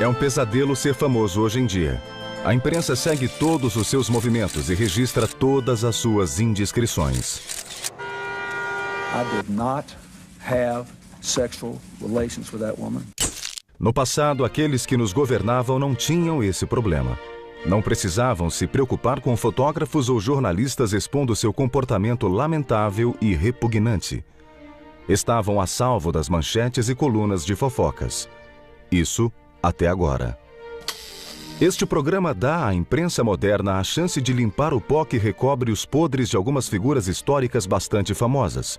É um pesadelo ser famoso hoje em dia. A imprensa segue todos os seus movimentos e registra todas as suas indiscrições. I did not have sexual relations with that woman. No passado, aqueles que nos governavam não tinham esse problema. Não precisavam se preocupar com fotógrafos ou jornalistas expondo seu comportamento lamentável e repugnante. Estavam a salvo das manchetes e colunas de fofocas. Isso até agora. Este programa dá à imprensa moderna a chance de limpar o pó que recobre os podres de algumas figuras históricas bastante famosas.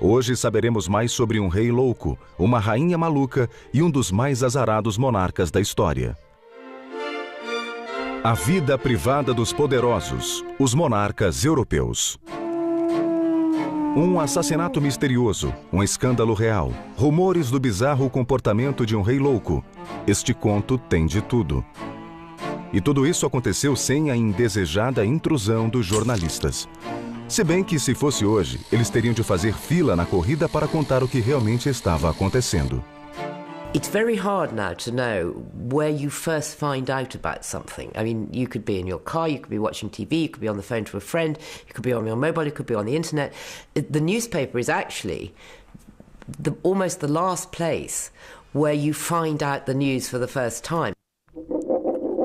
Hoje saberemos mais sobre um rei louco, uma rainha maluca e um dos mais azarados monarcas da história. A vida privada dos poderosos, os monarcas europeus. Um assassinato misterioso, um escândalo real, rumores do bizarro comportamento de um rei louco. Este conto tem de tudo. E tudo isso aconteceu sem a indesejada intrusão dos jornalistas. Se bem que, se fosse hoje, eles teriam de fazer fila na corrida para contar o que realmente estava acontecendo. It's very hard now to know where you first find out about something. I mean, you could be in your car, you could be watching TV, you could be on the phone to a friend, you could be on your mobile, you could be on the internet. The newspaper is actually almost the last place where you find out the news for the first time.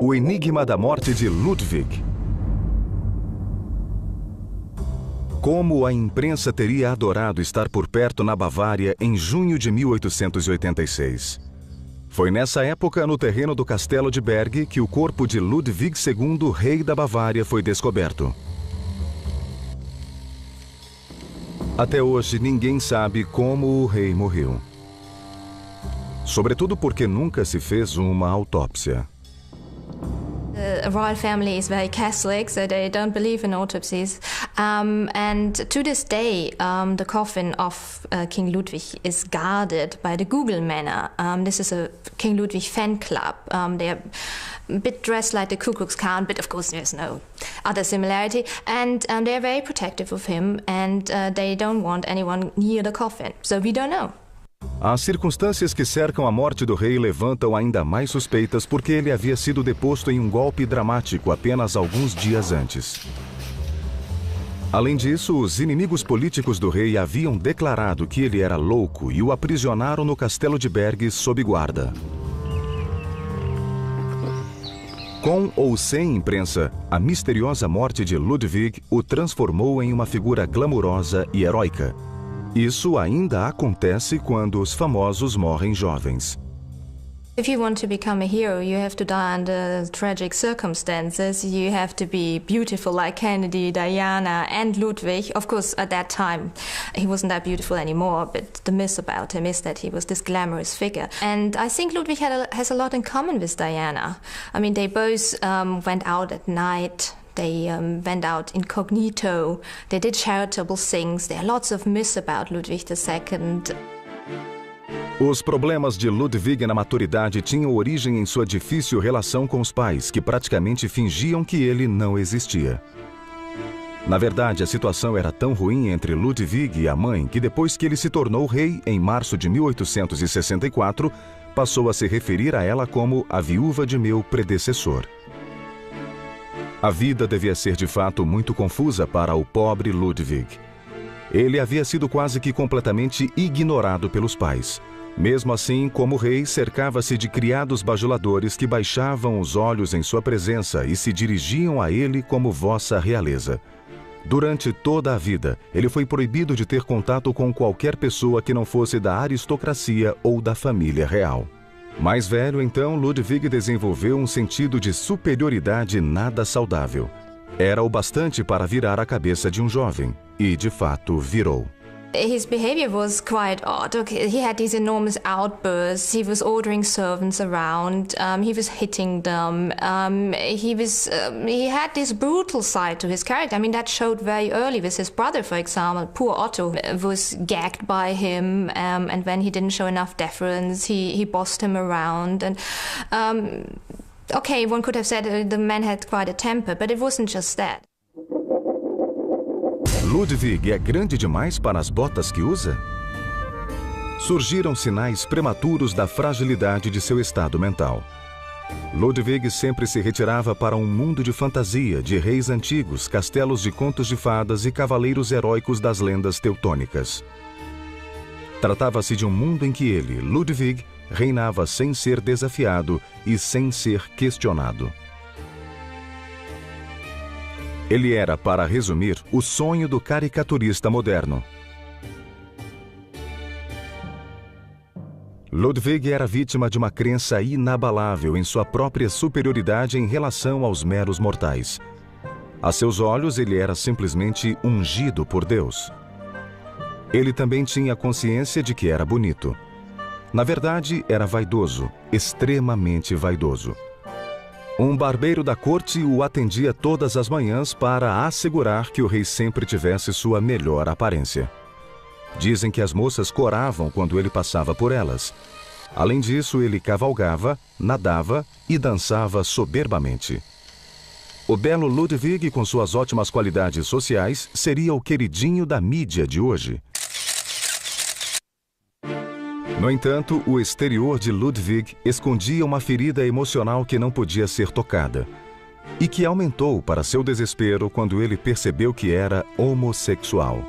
O enigma da morte de Ludwig. Como a imprensa teria adorado estar por perto na Bavária em junho de 1886. Foi nessa época, no terreno do Castelo de Berg, que o corpo de Ludwig II, rei da Bavária, foi descoberto. Até hoje, ninguém sabe como o rei morreu. Sobretudo porque nunca se fez uma autópsia. The royal family is very Catholic, so they don't believe in autopsies. And to this day, the coffin of King Ludwig is guarded by the Google Manor. This is a King Ludwig fan club. They're a bit dressed like the Ku Klux Klan, but of course there's no other similarity. And they're very protective of him, and they don't want anyone near the coffin. So we don't know. As circunstâncias que cercam a morte do rei levantam ainda mais suspeitas porque ele havia sido deposto em um golpe dramático apenas alguns dias antes. Além disso, os inimigos políticos do rei haviam declarado que ele era louco e o aprisionaram no Castelo de Berg sob guarda. Com ou sem imprensa, a misteriosa morte de Ludwig o transformou em uma figura glamurosa e heróica. Isso ainda acontece quando os famosos morrem jovens. If you want to become a hero, you have to die under tragic circumstances. You have to be beautiful like Kennedy, Diana, and Ludwig. Of course, at that time, he wasn't that beautiful anymore, but the myth about him is that he was this glamorous figure. And I think Ludwig has a lot in common with Diana. I mean, they both went out at night. They went out incognito. They did charitable things. There are lots of myths about Ludwig II. Os problemas de Ludwig na maturidade tinham origem em sua difícil relação com os pais, que praticamente fingiam que ele não existia. Na verdade, a situação era tão ruim entre Ludwig e a mãe que depois que ele se tornou rei, em março de 1864, passou a se referir a ela como a viúva de meu predecessor. A vida devia ser de fato muito confusa para o pobre Ludwig. Ele havia sido quase que completamente ignorado pelos pais. Mesmo assim, como rei, cercava-se de criados bajuladores que baixavam os olhos em sua presença e se dirigiam a ele como vossa realeza. Durante toda a vida, ele foi proibido de ter contato com qualquer pessoa que não fosse da aristocracia ou da família real. Mais velho, então, Ludwig desenvolveu um sentido de superioridade nada saudável. Era o bastante para virar a cabeça de um jovem, e de fato virou. His behavior was quite odd. Okay, he had these enormous outbursts. He was ordering servants around. He was hitting them. He had this brutal side to his character. I mean, that showed very early with his brother, for example. Poor Otto was gagged by him, and when he didn't show enough deference, he bossed him around. And okay, one could have said the man had quite a temper, but it wasn't just that. Ludwig é grande demais para as botas que usa? Surgiram sinais prematuros da fragilidade de seu estado mental. Ludwig sempre se retirava para um mundo de fantasia, de reis antigos, castelos de contos de fadas e cavaleiros heróicos das lendas teutônicas. Tratava-se de um mundo em que ele, Ludwig, reinava sem ser desafiado e sem ser questionado. Ele era, para resumir, o sonho do caricaturista moderno. Ludwig era vítima de uma crença inabalável em sua própria superioridade em relação aos meros mortais. A seus olhos, ele era simplesmente ungido por Deus. Ele também tinha consciência de que era bonito. Na verdade, era vaidoso, extremamente vaidoso. Um barbeiro da corte o atendia todas as manhãs para assegurar que o rei sempre tivesse sua melhor aparência. Dizem que as moças coravam quando ele passava por elas. Além disso, ele cavalgava, nadava e dançava soberbamente. O belo Ludwig, com suas ótimas qualidades sociais, seria o queridinho da mídia de hoje. No entanto, o exterior de Ludwig escondia uma ferida emocional que não podia ser tocada, e que aumentou para seu desespero quando ele percebeu que era homossexual.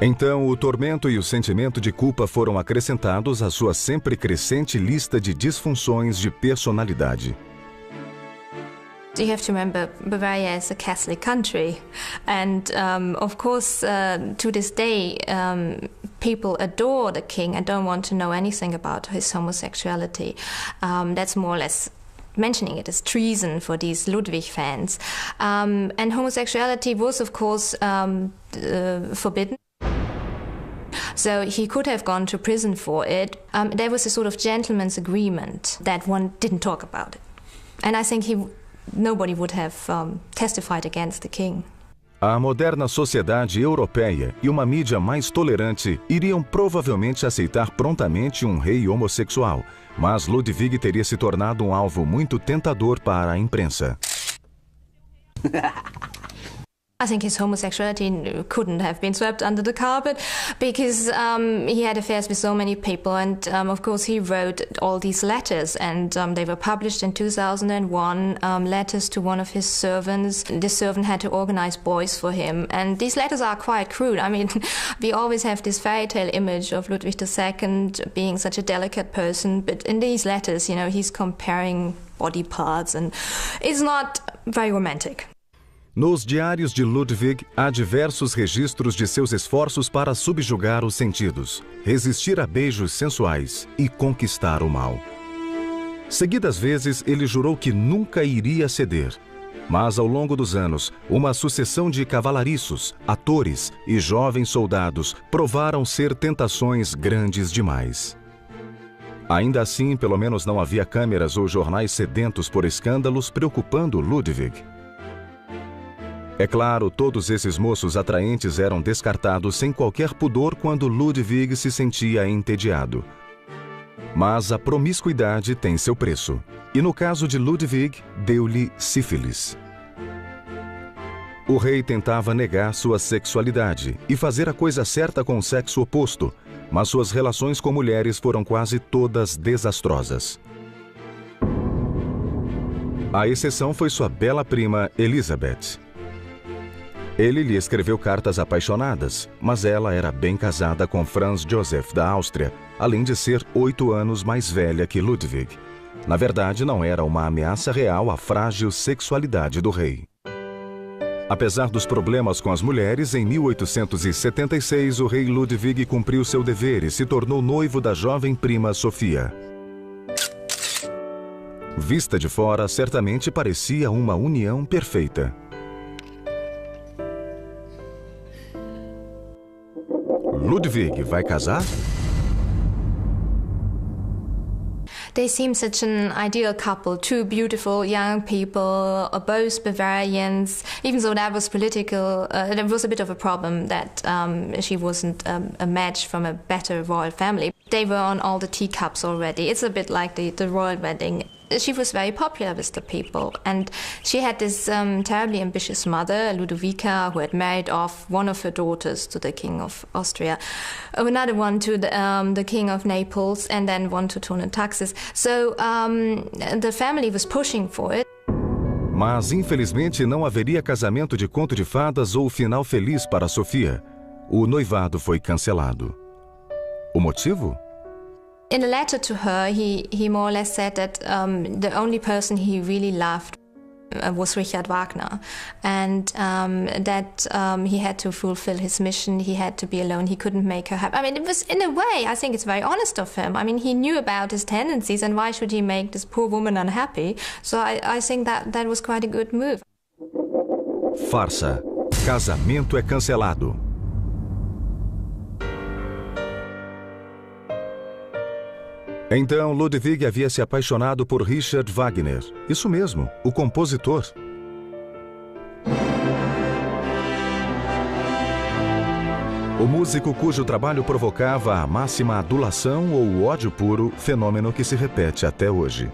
Então, o tormento e o sentimento de culpa foram acrescentados à sua sempre crescente lista de disfunções de personalidade. You have to remember, Bavaria is a Catholic country, and of course, to this day, people adore the king and don't want to know anything about his homosexuality. That's more or less mentioning it as treason for these Ludwig fans. And homosexuality was, of course, forbidden. So he could have gone to prison for it. There was a sort of gentleman's agreement that one didn't talk about it. And I think nobody would have testified against the king. A moderna sociedade europeia e uma mídia mais tolerante iriam provavelmente aceitar prontamente um rei homossexual, mas Ludwig teria se tornado um alvo muito tentador para a imprensa. I think his homosexuality couldn't have been swept under the carpet because he had affairs with so many people, and of course he wrote all these letters, and they were published in 2001, letters to one of his servants. This servant had to organize boys for him, and these letters are quite crude. I mean, we always have this fairy tale image of Ludwig II being such a delicate person, but in these letters, you know, he's comparing body parts, and it's not very romantic. Nos diários de Ludwig, há diversos registros de seus esforços para subjugar os sentidos, resistir a beijos sensuais e conquistar o mal. Seguidas vezes, ele jurou que nunca iria ceder. Mas, ao longo dos anos, uma sucessão de cavalariços, atores e jovens soldados provaram ser tentações grandes demais. Ainda assim, pelo menos não havia câmeras ou jornais sedentos por escândalos preocupando Ludwig. É claro, todos esses moços atraentes eram descartados sem qualquer pudor quando Ludwig se sentia entediado. Mas a promiscuidade tem seu preço. E no caso de Ludwig, deu-lhe sífilis. O rei tentava negar sua sexualidade e fazer a coisa certa com o sexo oposto, mas suas relações com mulheres foram quase todas desastrosas. A exceção foi sua bela prima Elizabeth. Ele lhe escreveu cartas apaixonadas, mas ela era bem casada com Franz Joseph da Áustria, além de ser 8 anos mais velha que Ludwig. Na verdade, não era uma ameaça real à frágil sexualidade do rei. Apesar dos problemas com as mulheres, em 1876 o rei Ludwig cumpriu seu dever e se tornou noivo da jovem prima Sofia. Vista de fora, certamente parecia uma união perfeita. Ludwig vai casar? They seem such an ideal couple, two beautiful young people, both Bavarians. Even though that was political, there was a bit of a problem that she wasn't a match from a better royal family. They were on all the teacups already. It's a bit like the royal wedding. she was very popular with the people. And she had this terribly ambitious mother, Ludovica, who had married off one of her daughters to the King of Austria, another one to the King of Naples, and then one to Turner Taxis. So the family was pushing for it. Mas, infelizmente, não haveria casamento de conto de fadas ou final feliz para Sofia. O noivado foi cancelado. O motivo? In a letter to her, he more or less said that the only person he really loved was Richard Wagner, and that he had to fulfill his mission, he had to be alone, he couldn't make her happy. I mean, it was, in a way, I think it's very honest of him. I mean, he knew about his tendencies, and why should he make this poor woman unhappy? So I think that was quite a good move. Farsa. Casamento é cancelado. Então, Ludwig havia se apaixonado por Richard Wagner. Isso mesmo, o compositor. O músico cujo trabalho provocava a máxima adulação ou o ódio puro, fenômeno que se repete até hoje.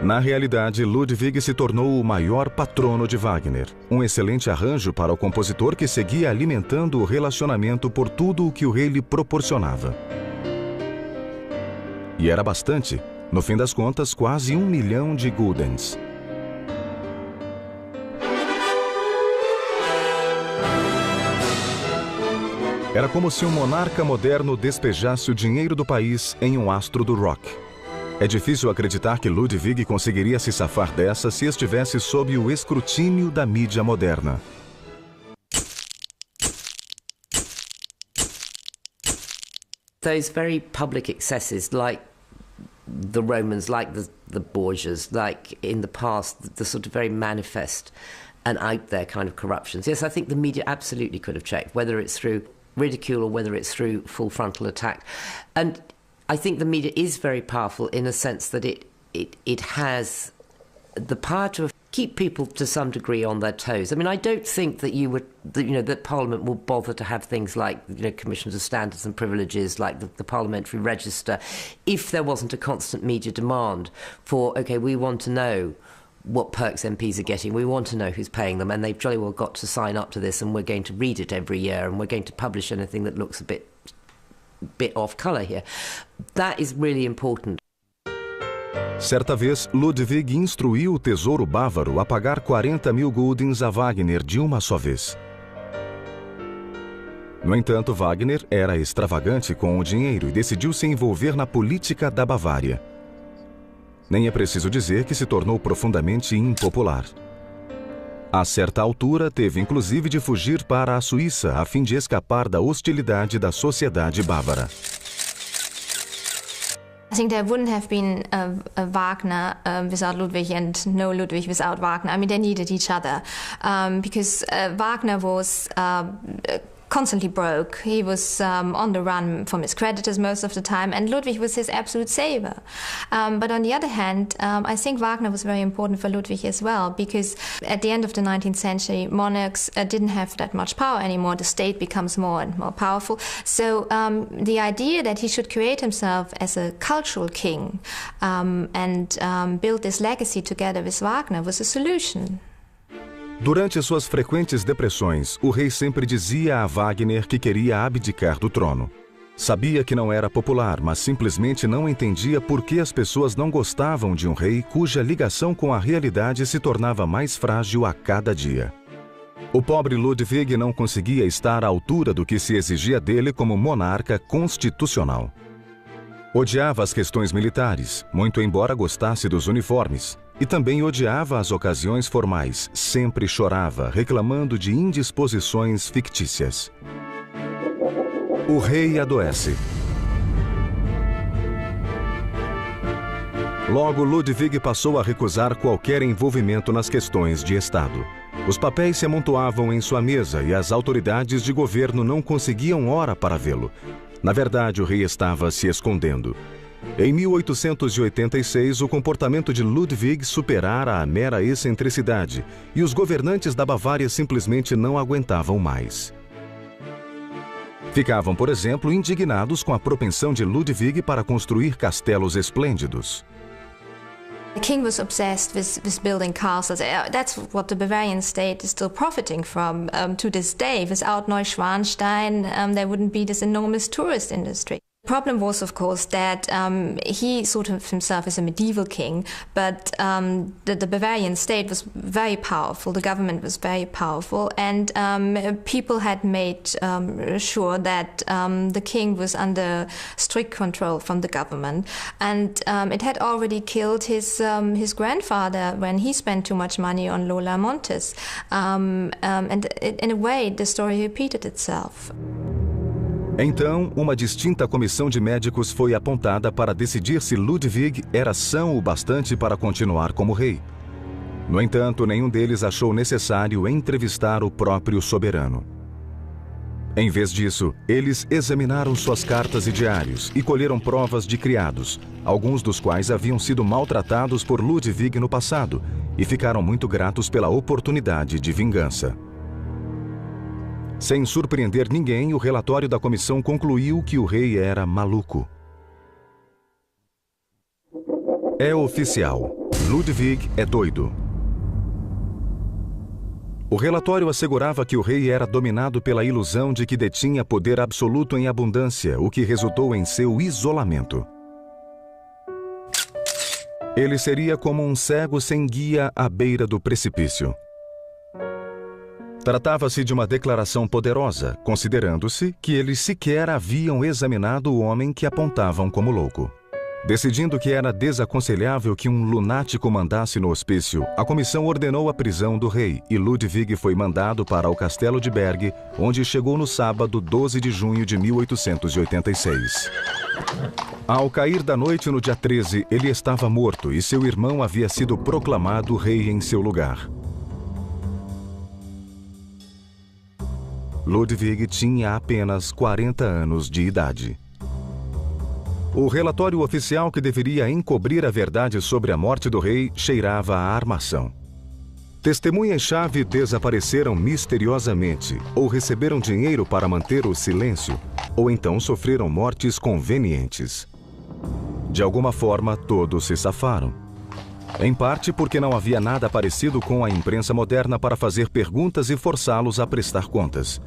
Na realidade, Ludwig se tornou o maior patrono de Wagner, um excelente arranjo para o compositor que seguia alimentando o relacionamento por tudo o que o rei lhe proporcionava. E era bastante, no fim das contas, quase 1 milhão de guldens. Era como se um monarca moderno despejasse o dinheiro do país em um astro do rock. É difícil acreditar que Ludwig conseguiria se safar dessa se estivesse sob o escrutínio da mídia moderna. Those very public excesses, like the Romans, like the Borgias, like in the past, the sort of very manifest and out there kind of corruptions. Yes, I think the media absolutely could have checked, whether it's through ridicule or whether it's through full frontal attack. And I think the media is very powerful in a sense that it has the power to keep people to some degree on their toes. I mean, I don't think that that Parliament will bother to have things like, commissions of standards and privileges, like the parliamentary register, if there wasn't a constant media demand for, okay, we want to know what perks MPs are getting, we want to know who's paying them, and they've jolly well got to sign up to this, and we're going to read it every year, and we're going to publish anything that looks a bit off colour here. That is really important. Certa vez, Ludwig instruiu o tesouro bávaro a pagar 40.000 guldens a Wagner de uma só vez. No entanto, Wagner era extravagante com o dinheiro e decidiu se envolver na política da Bavária. Nem é preciso dizer que se tornou profundamente impopular. A certa altura, teve inclusive de fugir para a Suíça a fim de escapar da hostilidade da sociedade bávara. I think there wouldn't have been a Wagner without Ludwig and no Ludwig without Wagner. I mean, they needed each other because Wagner was constantly broke. He was on the run from his creditors most of the time, and Ludwig was his absolute saver. But on the other hand, I think Wagner was very important for Ludwig as well, because at the end of the 19th century, monarchs didn't have that much power anymore. The state becomes more and more powerful. So the idea that he should create himself as a cultural king and build this legacy together with Wagner was a solution. Durante suas frequentes depressões, o rei sempre dizia a Wagner que queria abdicar do trono. Sabia que não era popular, mas simplesmente não entendia por que as pessoas não gostavam de um rei cuja ligação com a realidade se tornava mais frágil a cada dia. O pobre Ludwig não conseguia estar à altura do que se exigia dele como monarca constitucional. Odiava as questões militares, muito embora gostasse dos uniformes. E também odiava as ocasiões formais, sempre chorava, reclamando de indisposições fictícias. O rei adoece. Logo, Ludwig passou a recusar qualquer envolvimento nas questões de Estado. Os papéis se amontoavam em sua mesa e as autoridades de governo não conseguiam hora para vê-lo. Na verdade, o rei estava se escondendo. Em 1886, o comportamento de Ludwig superara a mera excentricidade e os governantes da Bavária simplesmente não aguentavam mais. Ficavam, por exemplo, indignados com a propensão de Ludwig para construir castelos esplêndidos. The king was obsessed with building castles. That's what the Bavarian state is still profiting from to this day. Without Neuschwanstein, there wouldn't be this enormous tourist industry. The problem was, of course, that he thought of himself as a medieval king, but the Bavarian state was very powerful, the government was very powerful, and people had made sure that the king was under strict control from the government. And it had already killed his grandfather when he spent too much money on Lola Montes. And in a way, the story repeated itself. Então, uma distinta comissão de médicos foi apontada para decidir se Ludwig era são o bastante para continuar como rei. No entanto, nenhum deles achou necessário entrevistar o próprio soberano. Em vez disso, eles examinaram suas cartas e diários e colheram provas de criados, alguns dos quais haviam sido maltratados por Ludwig no passado, e ficaram muito gratos pela oportunidade de vingança. Sem surpreender ninguém, o relatório da comissão concluiu que o rei era maluco. É oficial. Ludwig é doido. O relatório assegurava que o rei era dominado pela ilusão de que detinha poder absoluto em abundância, o que resultou em seu isolamento. Ele seria como um cego sem guia à beira do precipício. Tratava-se de uma declaração poderosa, considerando-se que eles sequer haviam examinado o homem que apontavam como louco. Decidindo que era desaconselhável que um lunático mandasse no hospício, a comissão ordenou a prisão do rei e Ludwig foi mandado para o castelo de Berg, onde chegou no sábado 12 de junho de 1886. Ao cair da noite no dia 13, ele estava morto e seu irmão havia sido proclamado rei em seu lugar. Ludwig tinha apenas 40 anos de idade. O relatório oficial que deveria encobrir a verdade sobre a morte do rei cheirava a armação. Testemunhas-chave desapareceram misteriosamente, ou receberam dinheiro para manter o silêncio, ou então sofreram mortes convenientes. De alguma forma, todos se safaram. Em parte porque não havia nada parecido com a imprensa moderna para fazer perguntas e forçá-los a prestar contas.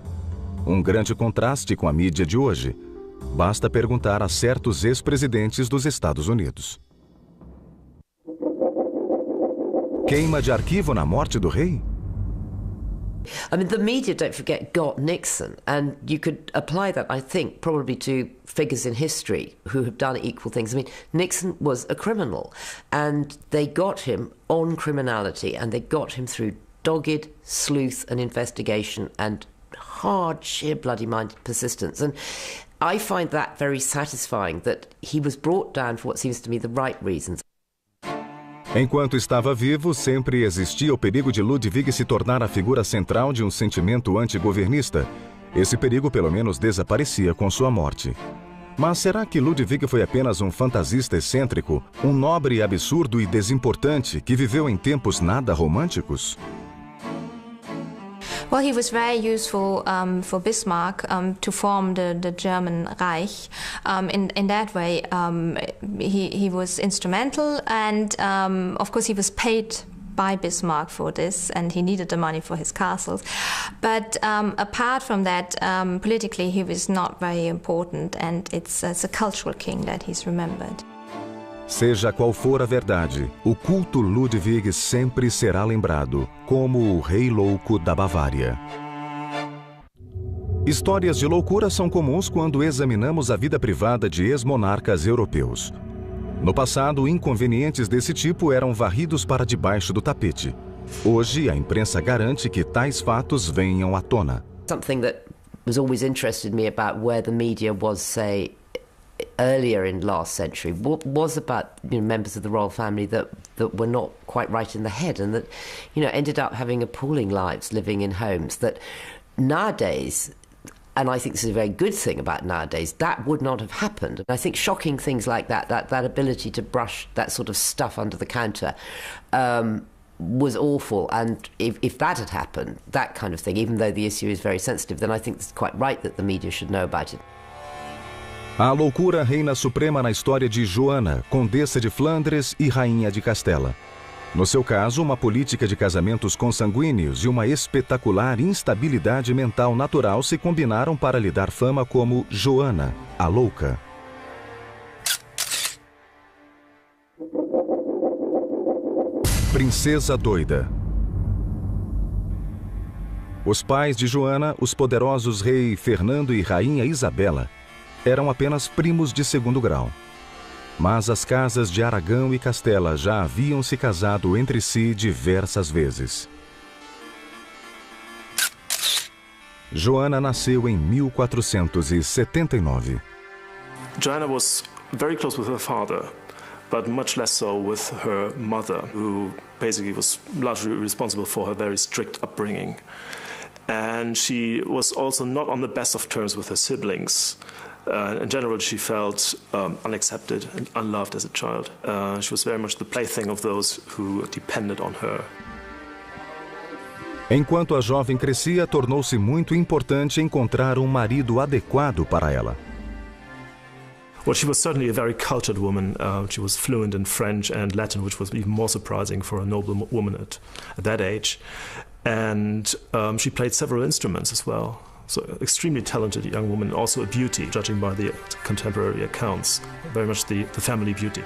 Um grande contraste com a mídia de hoje. Basta perguntar a certos ex-presidentes dos Estados Unidos. Queima de arquivo na morte do rei? I mean, the media, don't forget, got Nixon, and you could apply that, I think, probably to figures in history who have done equal things. I mean, Nixon was a criminal, and they got him on criminality, and they got him through dogged sleuth and investigation and hard, sheer bloody-minded persistence. And I find that very satisfying, that he was brought down for what seems to me the right reasons. Enquanto estava vivo, sempre existia o perigo de Ludwig se tornar a figura central de um sentimento antigovernista. Esse perigo, pelo menos, desaparecia com sua morte. Mas será que Ludwig foi apenas um fantasista excêntrico, um nobre absurdo e desimportante que viveu em tempos nada românticos? Well, he was very useful for Bismarck to form the German Reich. In that way, he was instrumental, and of course he was paid by Bismarck for this, and he needed the money for his castles. But apart from that, politically he was not very important, and it's a cultural king that he's remembered. Seja qual for a verdade, o culto Ludwig sempre será lembrado como o Rei Louco da Bavária. Histórias de loucura são comuns quando examinamos a vida privada de ex-monarcas europeus. No passado, inconvenientes desse tipo eram varridos para debaixo do tapete. Hoje, a imprensa garante que tais fatos venham à tona. Something that was always interested me about where the media was, say, earlier in last century was about members of the royal family that were not quite right in the head, and that ended up having appalling lives living in homes that nowadays, and I think this is a very good thing about nowadays, that would not have happened. I think shocking things like that ability to brush that sort of stuff under the counter was awful, and if that had happened, that kind of thing, even though the issue is very sensitive, then I think it's quite right that the media should know about it. A loucura reina suprema na história de Joana, Condessa de Flandres e Rainha de Castela. No seu caso, uma política de casamentos consanguíneos e uma espetacular instabilidade mental natural se combinaram para lhe dar fama como Joana, a Louca. Princesa Doida. Os pais de Joana, os poderosos rei Fernando e rainha Isabela, eram apenas primos de segundo grau. Mas as casas de Aragão e Castela já haviam se casado entre si diversas vezes. Joana nasceu em 1479. Joanna was very close with her father, but much less so with her mother, who basically was largely responsible for her very strict upbringing. And she was also not on the best of terms with her siblings. In general, she felt unaccepted and unloved as a child. She was very much the plaything of those who depended on her. Enquanto a jovem crescia, tornou-se muito importante encontrar marido adequado para ela. Well, she was certainly a very cultured woman. She was fluent in French and Latin, which was even more surprising for a noble woman at that age. And she played several instruments as well. So, extremely talented young woman, also a beauty, judging by the contemporary accounts. Very much the family beauty.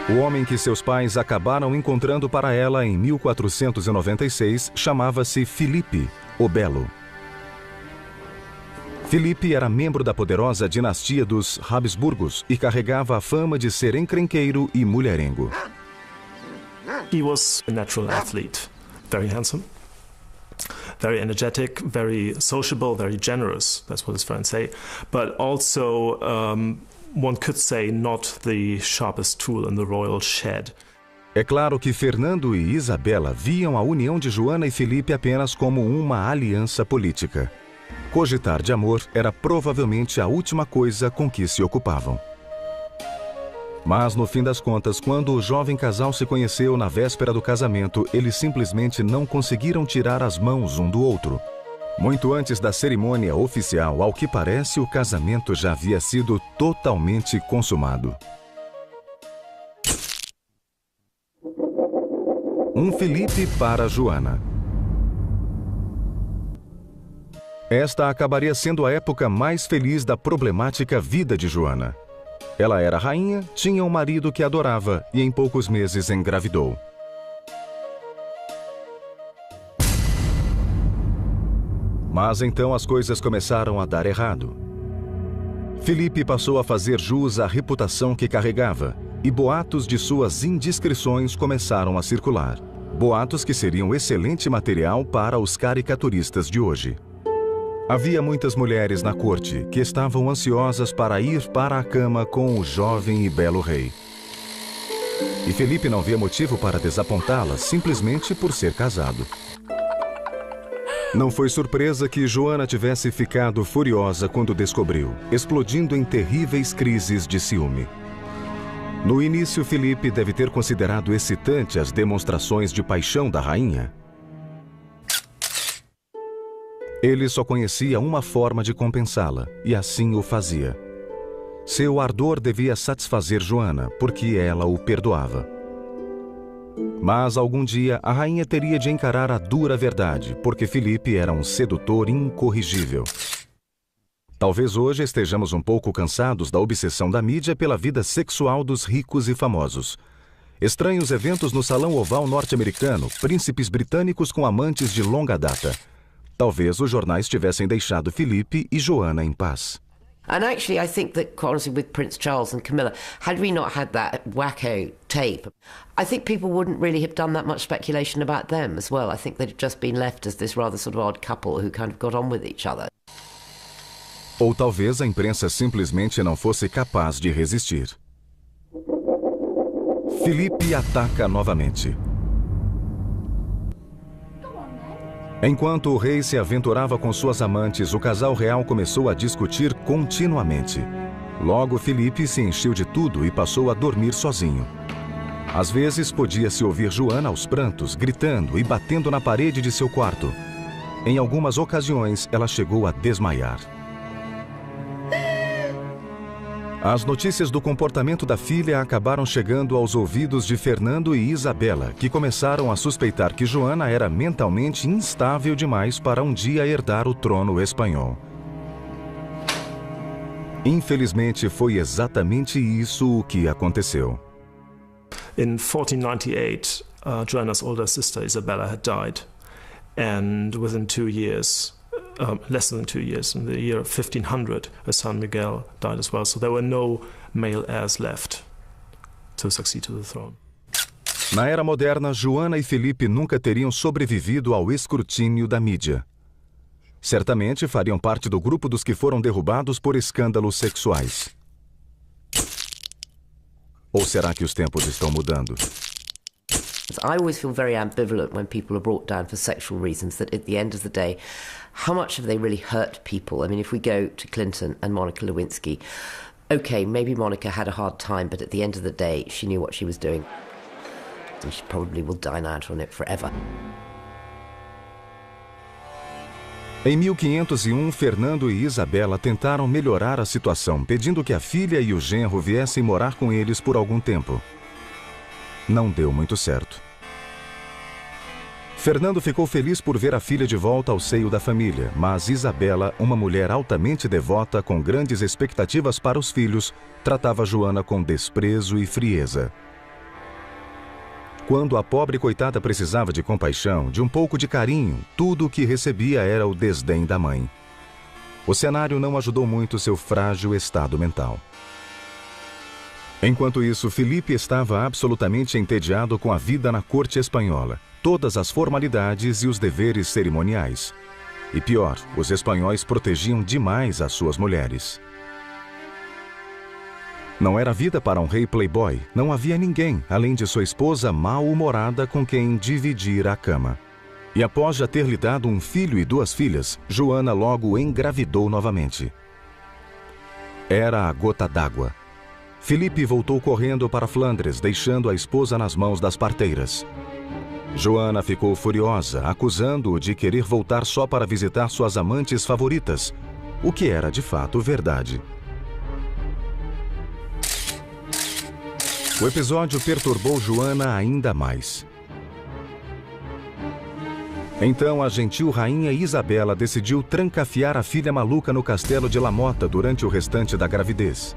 O homem que seus pais acabaram encontrando para ela em 1496 chamava-se Filipe, o Belo. Filipe era membro da poderosa dinastia dos Habsburgos e carregava a fama de ser encrenqueiro e mulherengo. He was a natural athlete, very handsome, very energetic, very sociable, very generous, that's what his friends say, but also, one could say, not the sharpest tool in the royal shed. É claro que Fernando e Isabela viam a união de Joana e Filipe apenas como uma aliança política. Cogitar de amor era provavelmente a última coisa com que se ocupavam. Mas, no fim das contas, quando o jovem casal se conheceu na véspera do casamento, eles simplesmente não conseguiram tirar as mãos um do outro. Muito antes da cerimônia oficial, ao que parece, o casamento já havia sido totalmente consumado. Um Filipe para Joana. Esta acabaria sendo a época mais feliz da problemática vida de Joana. Ela era rainha, tinha um marido que adorava e em poucos meses engravidou. Mas então as coisas começaram a dar errado. Filipe passou a fazer jus à reputação que carregava e boatos de suas indiscrições começaram a circular. Boatos que seriam excelente material para os caricaturistas de hoje. Havia muitas mulheres na corte que estavam ansiosas para ir para a cama com o jovem e belo rei. E Filipe não via motivo para desapontá-las simplesmente por ser casado. Não foi surpresa que Joana tivesse ficado furiosa quando descobriu, explodindo em terríveis crises de ciúme. No início, Filipe deve ter considerado excitante as demonstrações de paixão da rainha. Ele só conhecia uma forma de compensá-la, e assim o fazia. Seu ardor devia satisfazer Joana, porque ela o perdoava. Mas algum dia a rainha teria de encarar a dura verdade, porque Filipe era um sedutor incorrigível. Talvez hoje estejamos um pouco cansados da obsessão da mídia pela vida sexual dos ricos e famosos. Estranhos eventos no Salão Oval norte-americano, príncipes britânicos com amantes de longa data. Talvez os jornais tivessem deixado Filipe e Joana em paz. And actually, I think that, quite honestly, with Prince Charles and Camilla, had we not had that wacko tape, I think people wouldn't really have done that much speculation about them as well. I think they'd just been left as this rather sort of odd couple who kind of got on with each other. Ou talvez a imprensa simplesmente não fosse capaz de resistir. Filipe ataca novamente. Enquanto o rei se aventurava com suas amantes, o casal real começou a discutir continuamente. Logo, Filipe se encheu de tudo e passou a dormir sozinho. Às vezes, podia-se ouvir Joana aos prantos, gritando e batendo na parede de seu quarto. Em algumas ocasiões, ela chegou a desmaiar. As notícias do comportamento da filha acabaram chegando aos ouvidos de Fernando e Isabela, que começaram a suspeitar que Joana era mentalmente instável demais para um dia herdar o trono espanhol. Infelizmente, foi exatamente isso o que aconteceu. In 1498, Joanna's older sister Isabella had died, and within 2 years, less than 2 years, in the year 1500, her son Miguel died as well. So there were no male heirs left to succeed to the throne. Na era moderna, Joana e Felipe nunca teriam sobrevivido ao escrutínio da mídia. Certamente fariam parte do grupo dos que foram derrubados por escândalos sexuais. Ou será que os tempos estão mudando? I always feel very ambivalent when people are brought down for sexual reasons, that at the end of the day, how much have they really hurt people? I mean, if we go to Clinton and Monica Lewinsky, okay, maybe Monica had a hard time, but at the end of the day, she knew what she was doing. And she probably will dine out on it forever. Em 1501, Fernando e Isabela tentaram melhorar a situação, pedindo que a filha e o genro viessem morar com eles por algum tempo. Não deu muito certo. Fernando ficou feliz por ver a filha de volta ao seio da família, mas Isabela, uma mulher altamente devota com grandes expectativas para os filhos, tratava Joana com desprezo e frieza. Quando a pobre coitada precisava de compaixão, de um pouco de carinho, tudo o que recebia era o desdém da mãe. O cenário não ajudou muito seu frágil estado mental. Enquanto isso, Felipe estava absolutamente entediado com a vida na corte espanhola, todas as formalidades e os deveres cerimoniais. E pior, os espanhóis protegiam demais as suas mulheres. Não era vida para um rei playboy, não havia ninguém, além de sua esposa mal-humorada com quem dividir a cama. E após já ter lhe dado um filho e 2 filhas, Joana logo engravidou novamente. Era a gota d'água. Felipe voltou correndo para Flandres, deixando a esposa nas mãos das parteiras. Joana ficou furiosa, acusando-o de querer voltar só para visitar suas amantes favoritas, o que era de fato verdade. O episódio perturbou Joana ainda mais. Então a gentil rainha Isabela decidiu trancafiar a filha maluca no castelo de La Motta durante o restante da gravidez.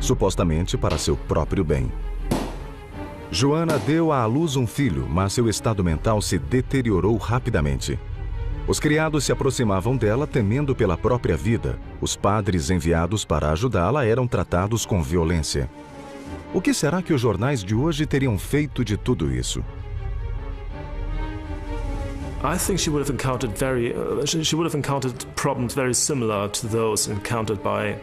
Supostamente para seu próprio bem. Joana deu à luz um filho, mas seu estado mental se deteriorou rapidamente. Os criados se aproximavam dela temendo pela própria vida. Os padres enviados para ajudá-la eram tratados com violência. O que será que os jornais de hoje teriam feito de tudo isso? I think she would have encountered problems very similar to those encountered by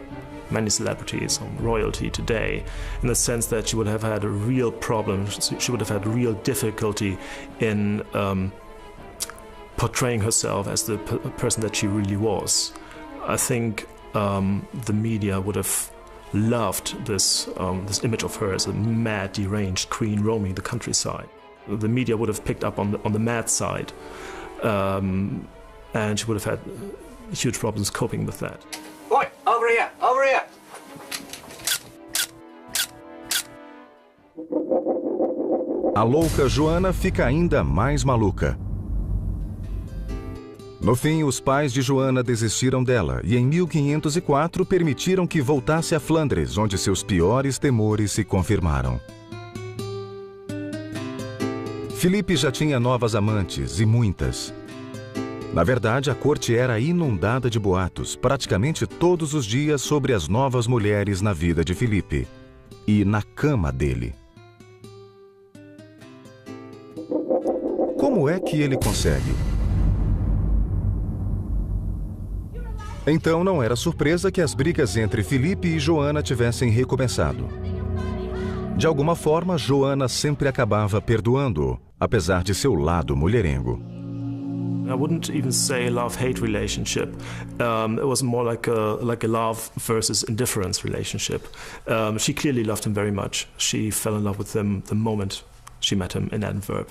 many celebrities or royalty today, in the sense that she would have had a real problem. She would have had real difficulty in portraying herself as the person that she really was. I think the media would have loved this image of her as a mad, deranged queen roaming the countryside. The media would have picked up on the mad side, and she would have had huge problems coping with that. Oi, over here, over here! A louca Joana fica ainda mais maluca. No fim, os pais de Joana desistiram dela e em 1504 permitiram que voltasse a Flandres, onde seus piores temores se confirmaram. Felipe já tinha novas amantes, e muitas. Na verdade, a corte era inundada de boatos, praticamente todos os dias, sobre as novas mulheres na vida de Felipe. E na cama dele. Como é que ele consegue? Então não era surpresa que as brigas entre Felipe e Joana tivessem recomeçado. De alguma forma, Joana sempre acabava perdoando-o, apesar de seu lado mulherengo. I wouldn't even say love-hate relationship. It was more like a love versus indifference relationship. She clearly loved him very much. She fell in love with him the moment she met him in Antwerp.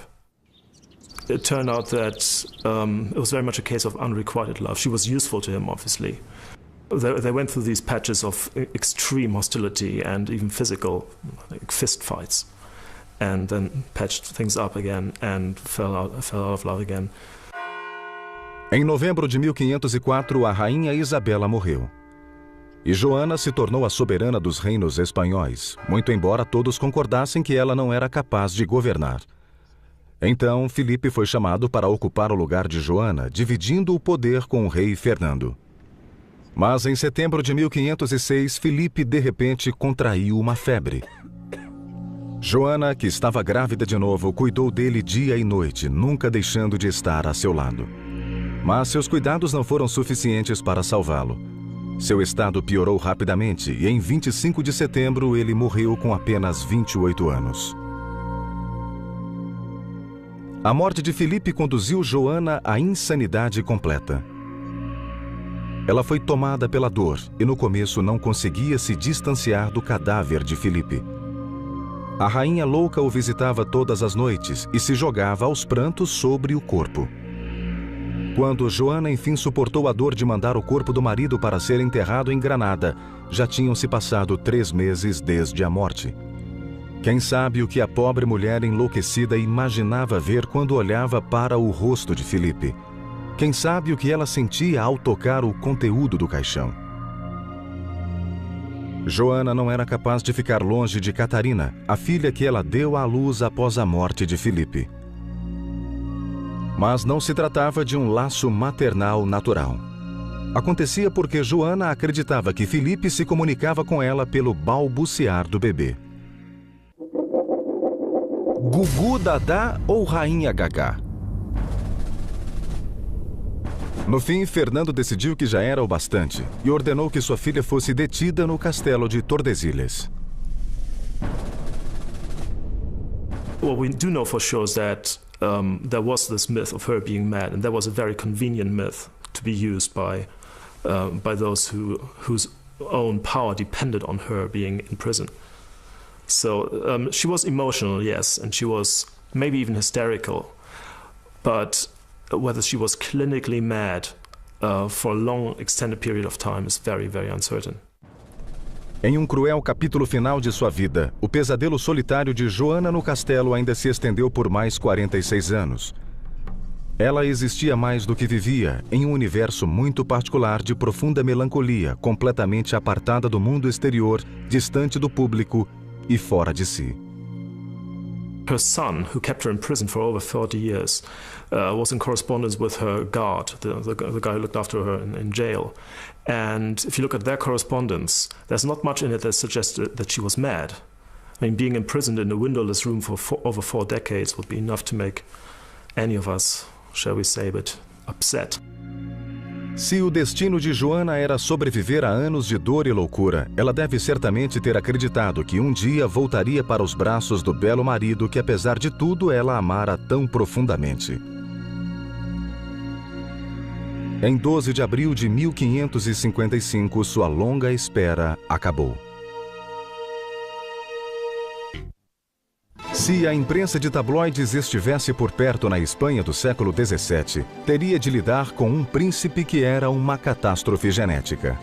It turned out that it was very much a case of unrequited love. She was useful to him, obviously. They went through these patches of extreme hostility and even physical, like fist fights, and then patched things up again and fell out of love again. Em novembro de 1504, a rainha Isabela morreu. E Joana se tornou a soberana dos reinos espanhóis, muito embora todos concordassem que ela não era capaz de governar. Então, Filipe foi chamado para ocupar o lugar de Joana, dividindo o poder com o rei Fernando. Mas em setembro de 1506, Filipe de repente contraiu uma febre. Joana, que estava grávida de novo, cuidou dele dia e noite, nunca deixando de estar a seu lado. Mas seus cuidados não foram suficientes para salvá-lo. Seu estado piorou rapidamente e em 25 de setembro ele morreu com apenas 28 anos. A morte de Filipe conduziu Joana à insanidade completa. Ela foi tomada pela dor e no começo não conseguia se distanciar do cadáver de Filipe. A rainha louca o visitava todas as noites e se jogava aos prantos sobre o corpo. Quando Joana enfim suportou a dor de mandar o corpo do marido para ser enterrado em Granada, já tinham se passado 3 meses desde a morte. Quem sabe o que a pobre mulher enlouquecida imaginava ver quando olhava para o rosto de Filipe? Quem sabe o que ela sentia ao tocar o conteúdo do caixão? Joana não era capaz de ficar longe de Catarina, a filha que ela deu à luz após a morte de Filipe. Mas não se tratava de um laço maternal natural. Acontecia porque Joana acreditava que Filipe se comunicava com ela pelo balbuciar do bebê. Gugu Dadá ou Rainha Gagá? No fim, Fernando decidiu que já era o bastante e ordenou que sua filha fosse detida no castelo de Tordesilhas. What we do know for sure is that there was this myth of her being mad, and that was a very convenient myth to be used by those whose own power depended on her being in prison. So she was emotional, yes, and she was maybe even hysterical, but whether she was clinically mad for a long, extended period of time is very, very uncertain. Em um cruel capítulo final de sua vida, o pesadelo solitário de Joana no castelo ainda se estendeu por mais 46 anos. Ela existia mais do que vivia, em um universo muito particular de profunda melancolia, completamente apartada do mundo exterior, distante do público e fora de si. Her son, who kept her in prison for over 30 years, was in correspondence with her guard, the guy who looked after her in jail. And if you look at their correspondence, there's not much in it that suggests that she was mad. I mean, being imprisoned in a windowless room for over 4 decades would be enough to make any of us, shall we say, a bit upset. Se o destino de Joana era sobreviver a anos de dor e loucura, ela deve certamente ter acreditado que um dia voltaria para os braços do belo marido que, apesar de tudo, ela amara tão profundamente. Em 12 de abril de 1555, sua longa espera acabou. Se a imprensa de tabloides estivesse por perto na Espanha do século XVII, teria de lidar com um príncipe que era uma catástrofe genética.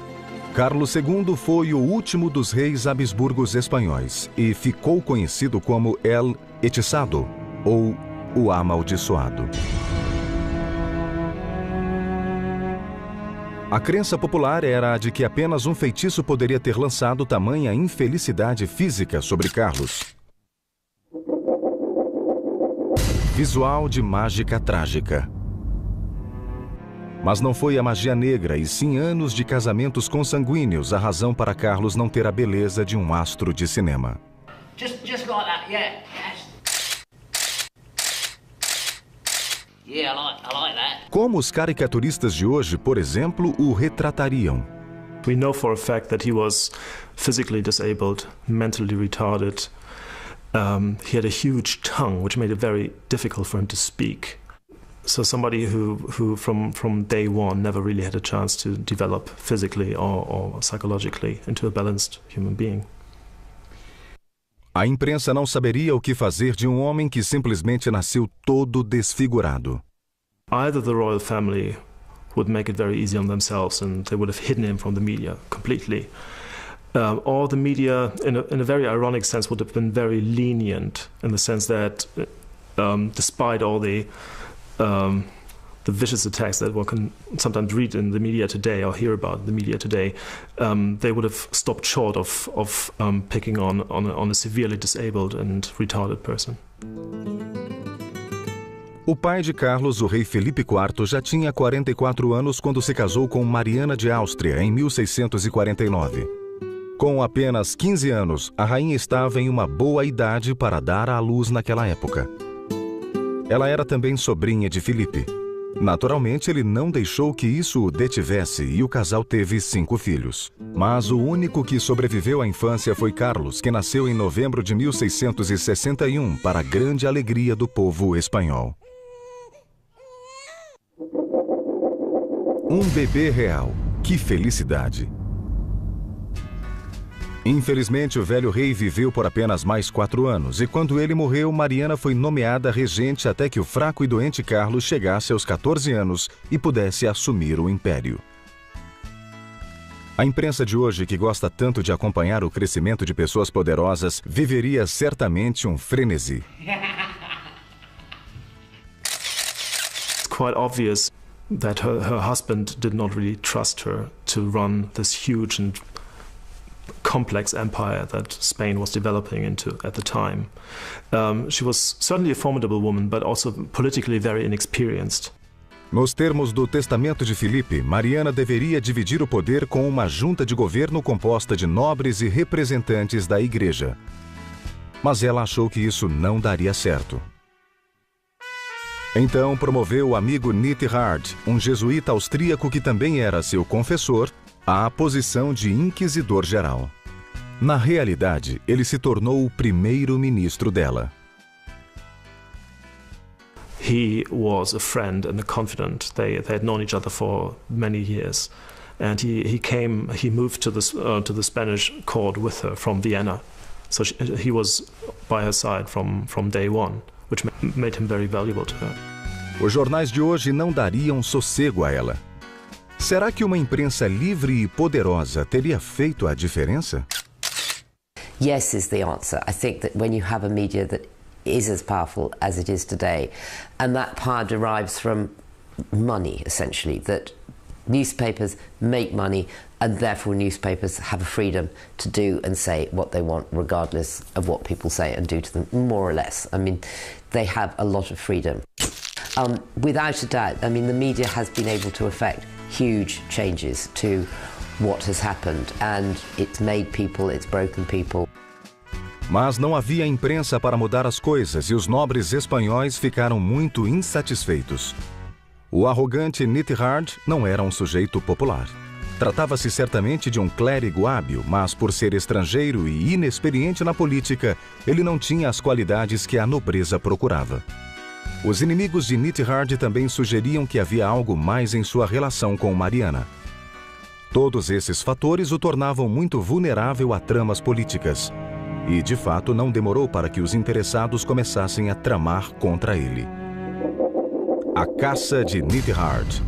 Carlos II foi o último dos reis habsburgos espanhóis e ficou conhecido como El Hechizado, ou o Amaldiçoado. A crença popular era a de que apenas um feitiço poderia ter lançado tamanha infelicidade física sobre Carlos. Visual de mágica trágica. Mas não foi a magia negra e sim anos de casamentos consanguíneos a razão para Carlos não ter a beleza de um astro de cinema. Just like that, yeah. Yeah, I like that. Como os caricaturistas de hoje, por exemplo, o retratariam? We know for a fact that he was physically disabled, mentally retarded. He had a huge tongue, which made it very difficult for him to speak. So somebody who from day one never really had a chance to develop physically or psychologically into a balanced human being. A imprensa não saberia o que fazer de um homem que simplesmente nasceu todo desfigurado. Either the royal family would make it very easy on themselves and they would have hidden him from the media completely. Or the media, in a very ironic sense, would have been very lenient in the sense that despite all the vicious attacks that one can sometimes read in the media today or hear about in the media today, they would have stopped short of picking on a severely disabled and retarded person. O pai de Carlos, o rei Felipe IV, já tinha 44 anos quando se casou com Mariana de Áustria, em 1649. Com apenas 15 anos, a rainha estava em uma boa idade para dar à luz naquela época. Ela era também sobrinha de Felipe. Naturalmente, ele não deixou que isso o detivesse e o casal teve 5 filhos. Mas o único que sobreviveu à infância foi Carlos, que nasceu em novembro de 1661, para a grande alegria do povo espanhol. Um bebê real. Que felicidade! Infelizmente, o velho rei viveu por apenas mais 4 anos, e quando ele morreu, Mariana foi nomeada regente até que o fraco e doente Carlos chegasse aos 14 anos e pudesse assumir o império. A imprensa de hoje, que gosta tanto de acompanhar o crescimento de pessoas poderosas, viveria certamente um frenesi. It's quite obvious that her husband did not really trust her to run this huge and complex empire that Spain was developing into at the time. She was certainly a formidable woman, but also politically very inexperienced. Nos termos do testamento de Filipe, Mariana deveria dividir o poder com uma junta de governo composta de nobres e representantes da igreja. Mas ela achou que isso não daria certo. Então promoveu o amigo Nithard, um jesuíta austríaco que também era seu confessor, à posição de inquisidor-geral. Na realidade, ele se tornou o primeiro-ministro dela. He was a friend and a confidant. They had known each other for many years, and he moved to the Spanish court with her from Vienna. So he was by her side from day one, which made him very valuable to her. Os jornais de hoje não dariam sossego a ela. Será que uma imprensa livre e poderosa teria feito a diferença? Yes is the answer. I think that when you have a media that is as powerful as it is today, and that power derives from money, essentially, that newspapers make money and therefore newspapers have a freedom to do and say what they want regardless of what people say and do to them, more or less. I mean, they have a lot of freedom. Without a doubt, I mean, the media has been able to affect huge changes to what has happened, and it's made people, it's broken people. Mas não havia imprensa para mudar as coisas e os nobres espanhóis ficaram muito insatisfeitos. O arrogante Nithard não era um sujeito popular. Tratava-se certamente de um clérigo hábil, mas por ser estrangeiro e inexperiente na política, ele não tinha as qualidades que a nobreza procurava. Os inimigos de Nithard também sugeriam que havia algo mais em sua relação com Mariana. Todos esses fatores o tornavam muito vulnerável a tramas políticas. E, de fato, não demorou para que os interessados começassem a tramar contra ele. A caça de Nithard.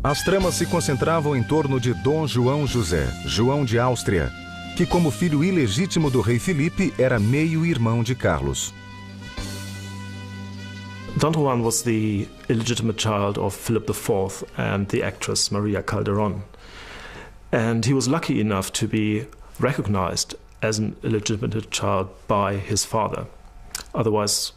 As tramas se concentravam em torno de Dom João José, João de Áustria, que, como filho ilegítimo do rei Filipe, era meio-irmão de Carlos. Don Juan was the illegitimate child of Philip IV and the actress Maria Calderón. And he was lucky enough to be recognized as an illegitimate child by his father. Otherwise,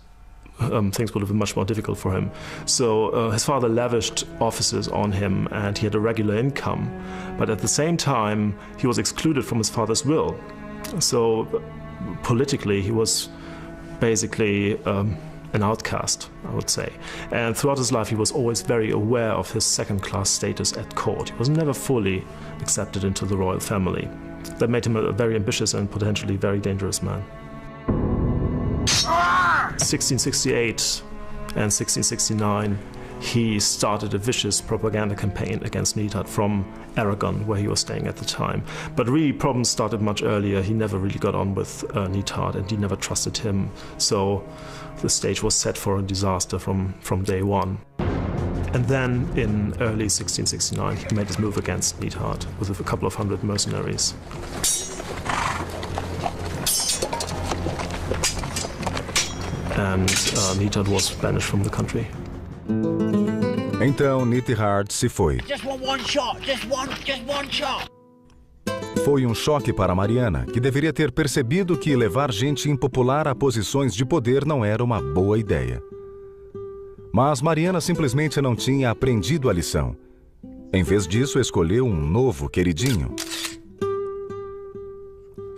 things would have been much more difficult for him. So his father lavished offices on him and he had a regular income. But at the same time, he was excluded from his father's will. So politically, he was basically an outcast, I would say. And throughout his life, he was always very aware of his second-class status at court. He was never fully accepted into the royal family. That made him a very ambitious and potentially very dangerous man. 1668 and 1669, he started a vicious propaganda campaign against Neidhart from Aragon, where he was staying at the time. But really, problems started much earlier. He never really got on with Neidhart, and he never trusted him. So the stage was set for a disaster from day one. And then in early 1669, he made his move against Neidhart with a couple of hundred mercenaries. And Neidhart was banished from the country. Então Neidhart se foi. Just want one shot, just one shot. Foi um choque para Mariana, que deveria ter percebido que levar gente impopular a posições de poder não era uma boa ideia. Mas Mariana simplesmente não tinha aprendido a lição. Em vez disso, escolheu um novo queridinho.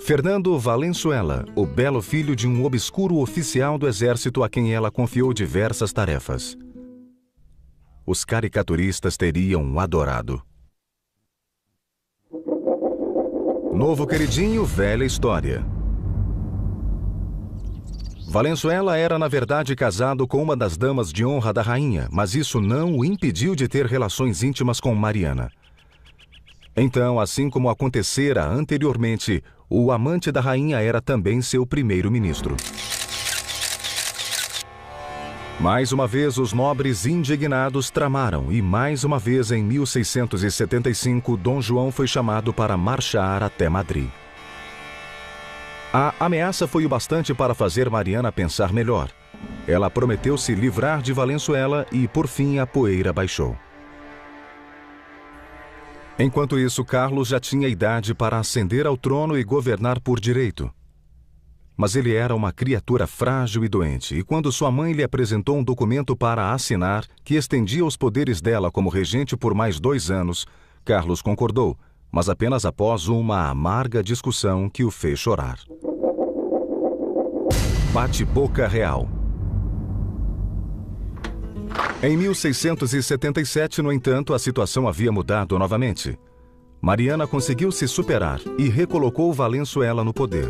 Fernando Valenzuela, o belo filho de um obscuro oficial do exército a quem ela confiou diversas tarefas. Os caricaturistas teriam adorado. Novo queridinho, velha história. Valenzuela era, na verdade, casado com uma das damas de honra da rainha, mas isso não o impediu de ter relações íntimas com Mariana. Então, assim como acontecera anteriormente, o amante da rainha era também seu primeiro-ministro. Mais uma vez, os nobres indignados tramaram e, mais uma vez, em 1675, Dom João foi chamado para marchar até Madrid. A ameaça foi o bastante para fazer Mariana pensar melhor. Ela prometeu se livrar de Valenzuela e, por fim, a poeira baixou. Enquanto isso, Carlos já tinha idade para ascender ao trono e governar por direito. Mas ele era uma criatura frágil e doente, e quando sua mãe lhe apresentou um documento para assinar que estendia os poderes dela como regente por mais 2 anos, Carlos concordou, mas apenas após uma amarga discussão que o fez chorar. Bate-boca real. Em 1677, no entanto, a situação havia mudado novamente. Mariana conseguiu se superar e recolocou Valenzuela no poder.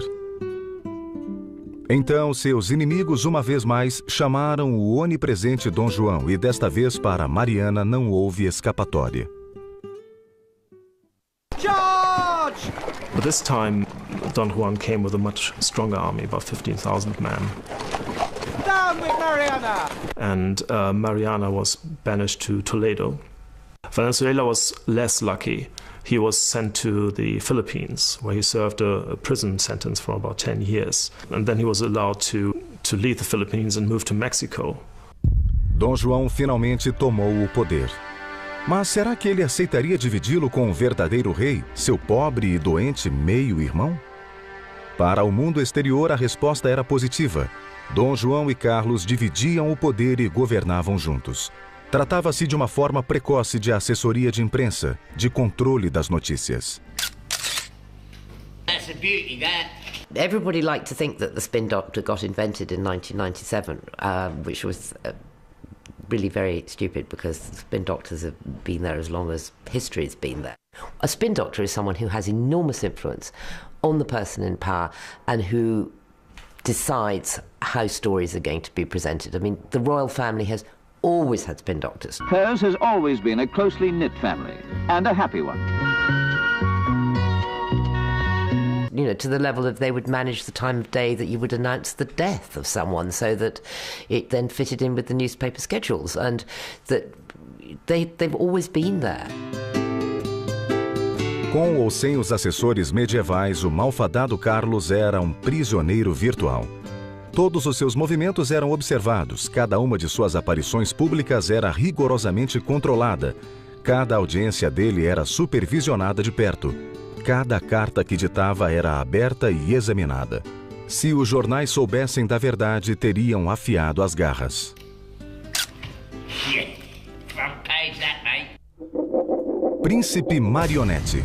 Então, seus inimigos, uma vez mais, chamaram o onipresente Dom João e, desta vez, para Mariana não houve escapatória. Charge! But this time, Don Juan came with a much stronger army, about 15,000 men. Down with Mariana! And Mariana was banished to Toledo. Valenzuela was less lucky. He was sent to the Philippines, where he served a prison sentence for about 10 years. And then he was allowed to leave the Philippines and move to Mexico. Dom João finalmente tomou o poder. Mas será que ele aceitaria dividi-lo com o verdadeiro rei, seu pobre e doente meio-irmão? Para o mundo exterior, a resposta era positiva. Dom João e Carlos dividiam o poder e governavam juntos. Tratava-se de uma forma precoce de assessoria de imprensa, de controle das notícias. That's a beauty, that. Everybody liked to think that the spin doctor got invented in 1997, which was really very stupid because spin doctors have been there as long as history's been there. A spin doctor is someone who has enormous influence on the person in power and who decides how stories are going to be presented. I mean, the royal family has always had spin doctors. Hers has always been a closely knit family, and a happy one. You know, to the level of they would manage the time of day that you would announce the death of someone so that it then fitted in with the newspaper schedules, and that they've always been there. Com ou sem os assessores medievais, o malfadado Carlos era um prisioneiro virtual. Todos os seus movimentos eram observados, cada uma de suas aparições públicas era rigorosamente controlada, cada audiência dele era supervisionada de perto, cada carta que ditava era aberta e examinada. Se os jornais soubessem da verdade, teriam afiado as garras. Shit. Front page, that, mate. Príncipe Marionete.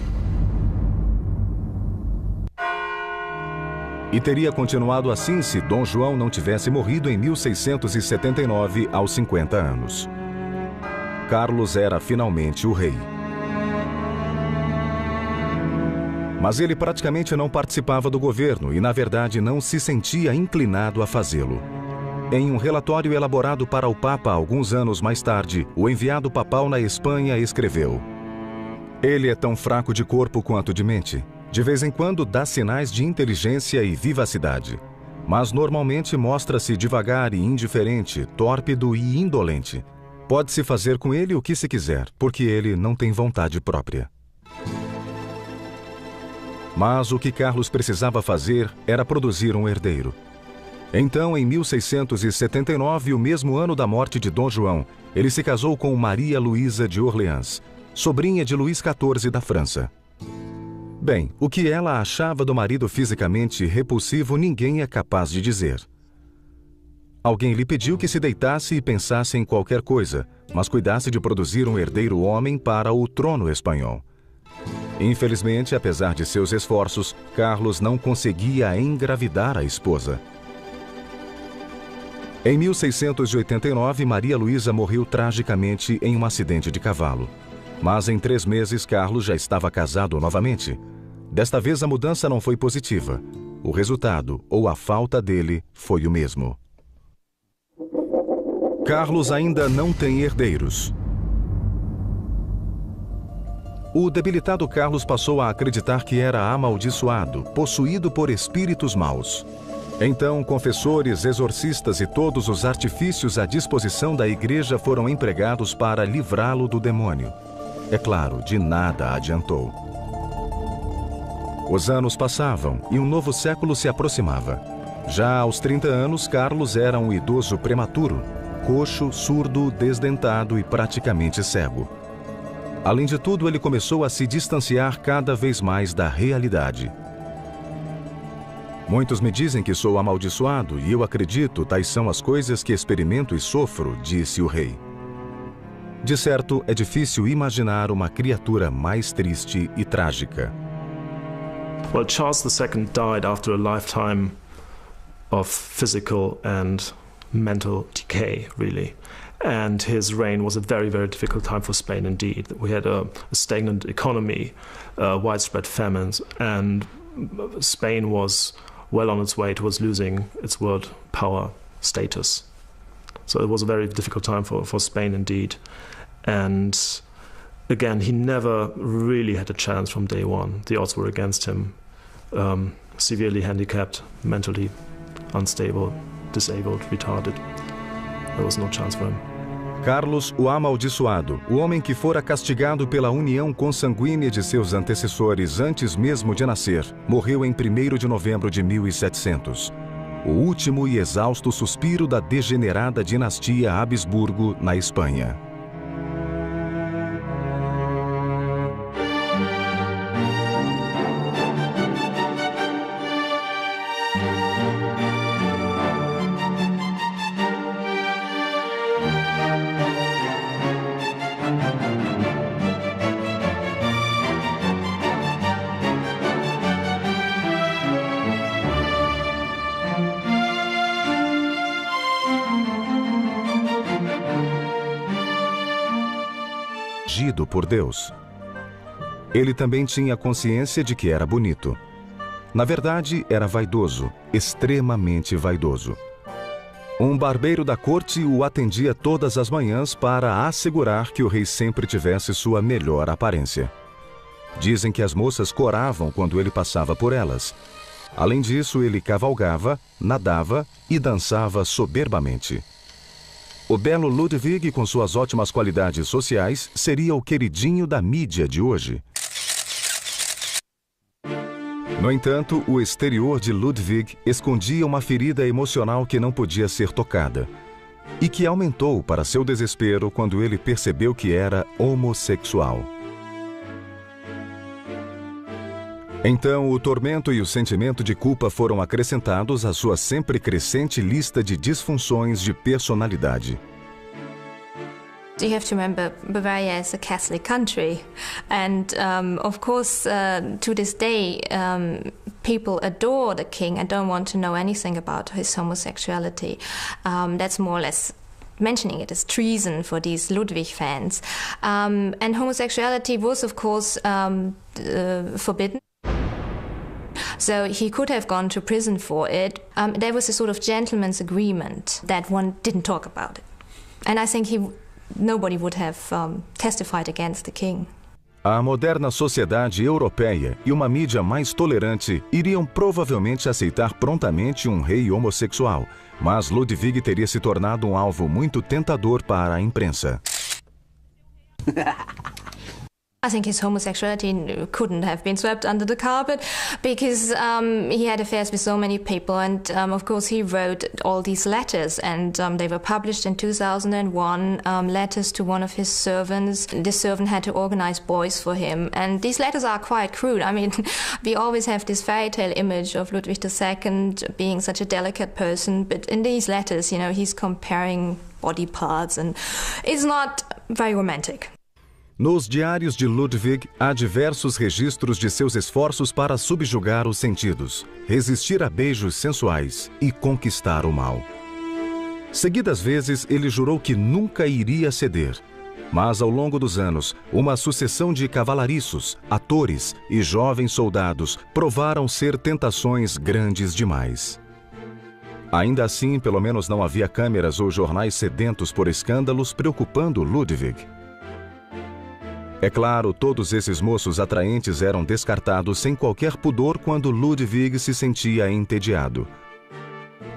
E teria continuado assim se Dom João não tivesse morrido em 1679, aos 50 anos. Carlos era finalmente o rei. Mas ele praticamente não participava do governo e, na verdade, não se sentia inclinado a fazê-lo. Em um relatório elaborado para o Papa alguns anos mais tarde, o enviado papal na Espanha escreveu: "Ele é tão fraco de corpo quanto de mente. De vez em quando dá sinais de inteligência e vivacidade, mas normalmente mostra-se devagar e indiferente, tórpido e indolente. Pode-se fazer com ele o que se quiser, porque ele não tem vontade própria." Mas o que Carlos precisava fazer era produzir um herdeiro. Então, em 1679, o mesmo ano da morte de Dom João, ele se casou com Maria Luísa de Orleans, sobrinha de Luís XIV da França. Bem, o que ela achava do marido fisicamente repulsivo ninguém é capaz de dizer. Alguém lhe pediu que se deitasse e pensasse em qualquer coisa, mas cuidasse de produzir um herdeiro homem para o trono espanhol. Infelizmente, apesar de seus esforços, Carlos não conseguia engravidar a esposa. Em 1689, Maria Luísa morreu tragicamente em um acidente de cavalo. Mas em 3 meses, Carlos já estava casado novamente. Desta vez, a mudança não foi positiva. O resultado, ou a falta dele, foi o mesmo. Carlos ainda não tem herdeiros. O debilitado Carlos passou a acreditar que era amaldiçoado, possuído por espíritos maus. Então, confessores, exorcistas e todos os artifícios à disposição da igreja foram empregados para livrá-lo do demônio. É claro, de nada adiantou. Os anos passavam e um novo século se aproximava. Já aos 30 anos, Carlos era um idoso prematuro, coxo, surdo, desdentado e praticamente cego. Além de tudo, ele começou a se distanciar cada vez mais da realidade. "Muitos me dizem que sou amaldiçoado e eu acredito, tais são as coisas que experimento e sofro", disse o rei. De certo, é difícil imaginar uma criatura mais triste e trágica. Well, Charles II died after a lifetime of physical and mental decay, really. And his reign was a very, very difficult time for Spain indeed. We had a stagnant economy, widespread famines, and Spain was well on its way towards losing its world power status. So it was a very difficult time for Spain indeed. And again, he never really had a chance from day one. The odds were against him. Severely handicapped, mentally unstable, disabled, retarded. There was no chance for him. Carlos, o amaldiçoado, o homem que fora castigado pela união consanguínea de seus antecessores antes mesmo de nascer, morreu em 1º de novembro de 1700. O último e exausto suspiro da degenerada dinastia Habsburgo na Espanha. Por Deus. Ele também tinha consciência de que era bonito. Na verdade, era vaidoso, extremamente vaidoso. Um barbeiro da corte o atendia todas as manhãs para assegurar que o rei sempre tivesse sua melhor aparência. Dizem que as moças coravam quando ele passava por elas. Além disso, ele cavalgava, nadava e dançava soberbamente. O belo Ludwig, com suas ótimas qualidades sociais, seria o queridinho da mídia de hoje. No entanto, o exterior de Ludwig escondia uma ferida emocional que não podia ser tocada, e que aumentou para seu desespero quando ele percebeu que era homossexual. Então, o tormento e o sentimento de culpa foram acrescentados à sua sempre crescente lista de disfunções de personalidade. You have to remember, Bavaria is a Catholic country, and of course, to this day, people adore the king and don't want to know anything about his homosexuality. That's more or less mentioning it as treason for these Ludwig fans. And homosexuality was, of course, forbidden. So he could have gone to prison for it. There was a sort of gentleman's agreement that one didn't talk about it. And I think nobody would have testified against the king. A moderna sociedade europeia e uma mídia mais tolerante iriam provavelmente aceitar prontamente um rei homossexual, mas Ludwig teria se tornado um alvo muito tentador para a imprensa. I think his homosexuality couldn't have been swept under the carpet because he had affairs with so many people, and of course he wrote all these letters, and they were published in 2001, letters to one of his servants. The servant had to organize boys for him, and these letters are quite crude. I mean, we always have this fairy tale image of Ludwig II being such a delicate person, but in these letters, you know, he's comparing body parts, and it's not very romantic. Nos diários de Ludwig, há diversos registros de seus esforços para subjugar os sentidos, resistir a beijos sensuais e conquistar o mal. Seguidas vezes, ele jurou que nunca iria ceder. Mas, ao longo dos anos, uma sucessão de cavalariços, atores e jovens soldados provaram ser tentações grandes demais. Ainda assim, pelo menos não havia câmeras ou jornais sedentos por escândalos preocupando Ludwig. É claro, todos esses moços atraentes eram descartados sem qualquer pudor quando Ludwig se sentia entediado.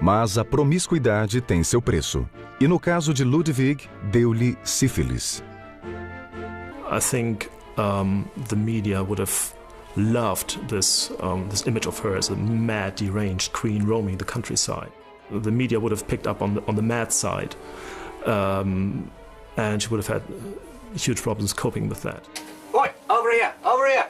Mas a promiscuidade tem seu preço. E no caso de Ludwig, deu-lhe sífilis. I think the media would have loved this image of her as a mad, deranged queen roaming the countryside. The media would have picked up on the mad side, and she would have had huge problems coping with that. Oi, over here, over here!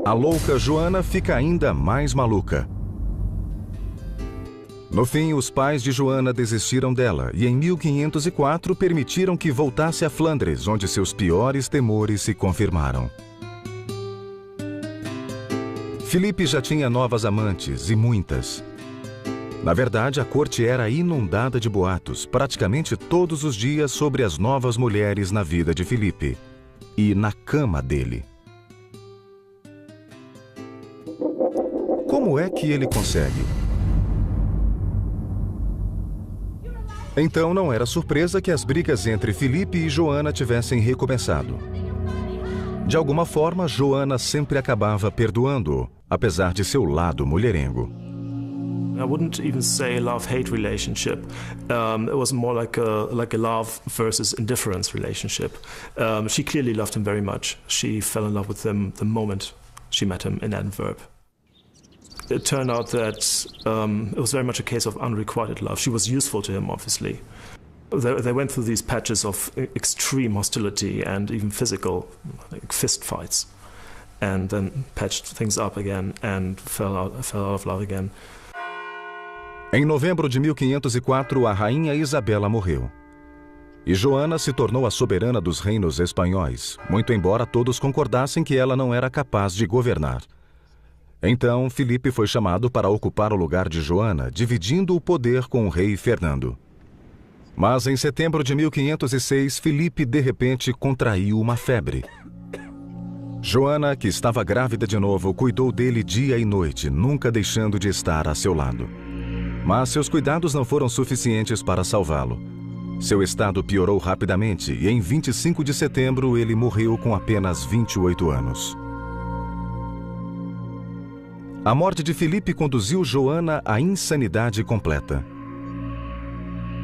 A louca Joana fica ainda mais maluca. No fim, os pais de Joana desistiram dela e em 1504 permitiram que voltasse a Flandres, onde seus piores temores se confirmaram. Filipe já tinha novas amantes, e muitas. Na verdade, a corte era inundada de boatos, praticamente todos os dias, sobre as novas mulheres na vida de Filipe e na cama dele. Como é que ele consegue? Então não era surpresa que as brigas entre Filipe e Joana tivessem recomeçado. De alguma forma, Joana sempre acabava perdoando-o, apesar de seu lado mulherengo. I wouldn't even say love-hate relationship. It was more like a love versus indifference relationship. She clearly loved him very much. She fell in love with him the moment she met him in Antwerp. It turned out that it was very much a case of unrequited love. She was useful to him, obviously. They went through these patches of extreme hostility and even physical, like fist fights, and then patched things up again and fell out of love again. Em novembro de 1504, a rainha Isabela morreu. E Joana se tornou a soberana dos reinos espanhóis, muito embora todos concordassem que ela não era capaz de governar. Então, Filipe foi chamado para ocupar o lugar de Joana, dividindo o poder com o rei Fernando. Mas em setembro de 1506, Filipe de repente contraiu uma febre. Joana, que estava grávida de novo, cuidou dele dia e noite, nunca deixando de estar a seu lado. Mas seus cuidados não foram suficientes para salvá-lo. Seu estado piorou rapidamente e em 25 de setembro ele morreu com apenas 28 anos. A morte de Filipe conduziu Joana à insanidade completa.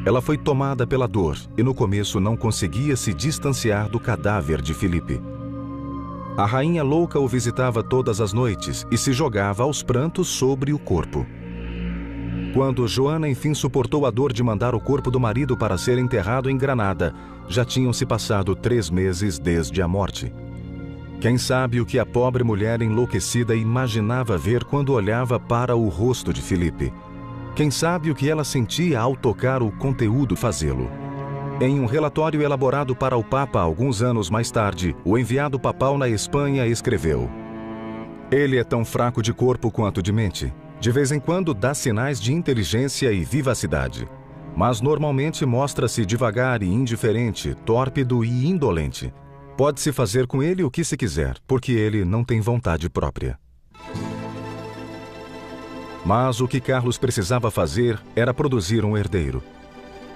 Ela foi tomada pela dor e no começo não conseguia se distanciar do cadáver de Filipe. A rainha louca o visitava todas as noites e se jogava aos prantos sobre o corpo. Quando Joana enfim suportou a dor de mandar o corpo do marido para ser enterrado em Granada, já tinham se passado 3 meses desde a morte. Quem sabe o que a pobre mulher enlouquecida imaginava ver quando olhava para o rosto de Filipe? Quem sabe o que ela sentia ao tocar o conteúdo fazê-lo? Em um relatório elaborado para o Papa alguns anos mais tarde, o enviado papal na Espanha escreveu: "Ele é tão fraco de corpo quanto de mente. De vez em quando dá sinais de inteligência e vivacidade, mas normalmente mostra-se devagar e indiferente, tórpido e indolente. Pode-se fazer com ele o que se quiser, porque ele não tem vontade própria. Mas o que Carlos precisava fazer era produzir um herdeiro.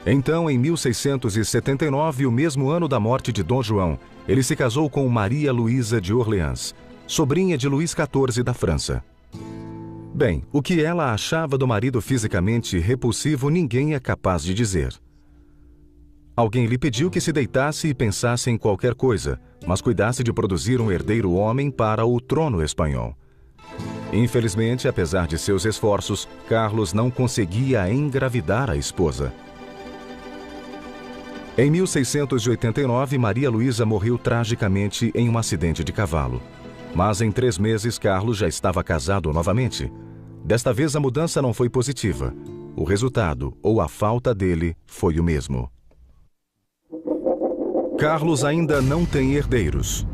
Então, em 1679, o mesmo ano da morte de Dom João, ele se casou com Maria Luísa de Orleans, sobrinha de Luís XIV da França. Bem, o que ela achava do marido fisicamente repulsivo ninguém é capaz de dizer. Alguém lhe pediu que se deitasse e pensasse em qualquer coisa, mas cuidasse de produzir um herdeiro homem para o trono espanhol. Infelizmente, apesar de seus esforços, Carlos não conseguia engravidar a esposa. Em 1689, Maria Luísa morreu tragicamente em um acidente de cavalo. Mas em 3 meses, Carlos já estava casado novamente. Desta vez, a mudança não foi positiva. O resultado, ou a falta dele, foi o mesmo. Carlos ainda não tem herdeiros.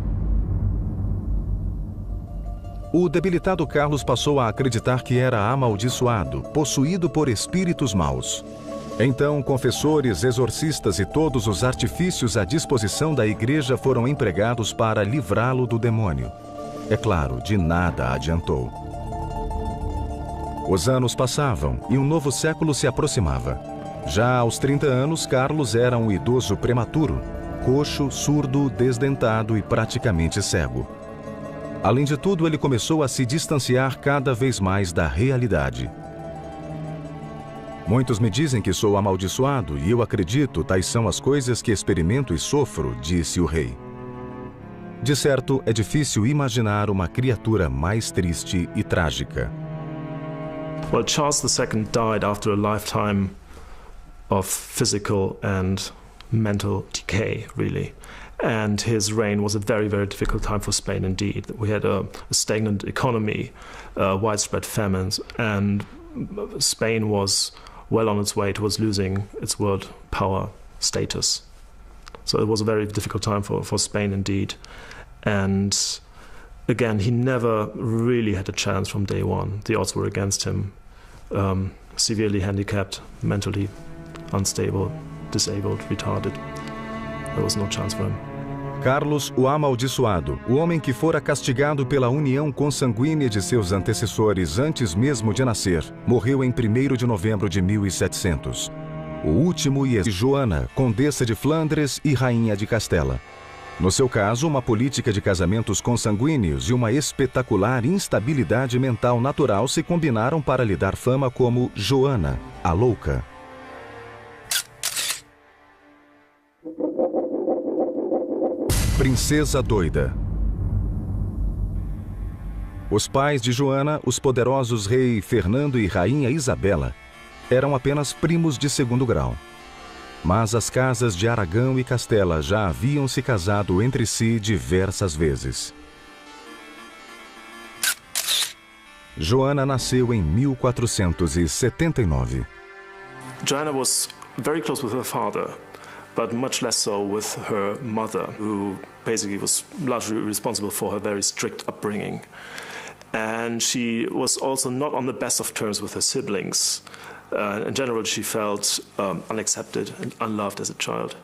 O debilitado Carlos passou a acreditar que era amaldiçoado, possuído por espíritos maus. Então, confessores, exorcistas e todos os artifícios à disposição da igreja foram empregados para livrá-lo do demônio. É claro, de nada adiantou. Os anos passavam e um novo século se aproximava. Já aos 30 anos, Carlos era um idoso prematuro, coxo, surdo, desdentado e praticamente cego. Além de tudo, ele começou a se distanciar cada vez mais da realidade. Muitos me dizem que sou amaldiçoado e eu acredito, tais são as coisas que experimento e sofro, disse o rei. De certo, é difícil imaginar uma criatura mais triste e trágica. Well, Charles II died after a lifetime of physical and mental decay, really. And his reign was a very, very difficult time for Spain indeed. We had a stagnant economy, widespread famines, and Spain was well on its way towards losing its world power status. So it was a very difficult time for Spain indeed. And again, he never really had a chance from day one. The odds were against him. Severely handicapped, mentally unstable, disabled, retarded. There was no chance for him. Carlos, o amaldiçoado, o homem que fora castigado pela união consanguínea de seus antecessores antes mesmo de nascer, morreu em 1º de novembro de 1700. O último e Joana, condessa de Flandres e rainha de Castela. No seu caso, uma política de casamentos consanguíneos e uma espetacular instabilidade mental natural se combinaram para lhe dar fama como Joana, a louca. Princesa doida. Os pais de Joana, os poderosos rei Fernando e rainha Isabela, eram apenas primos de 2º grau. Mas as casas de Aragão e Castela já haviam se casado entre si diversas vezes. Joana nasceu em 1479. Joanna was very close with her father, but much less so with her mother, who basically was largely responsible for her very strict upbringing. And she was also not on the best of terms with her siblings. In general, she felt unaccepted and unloved as a child.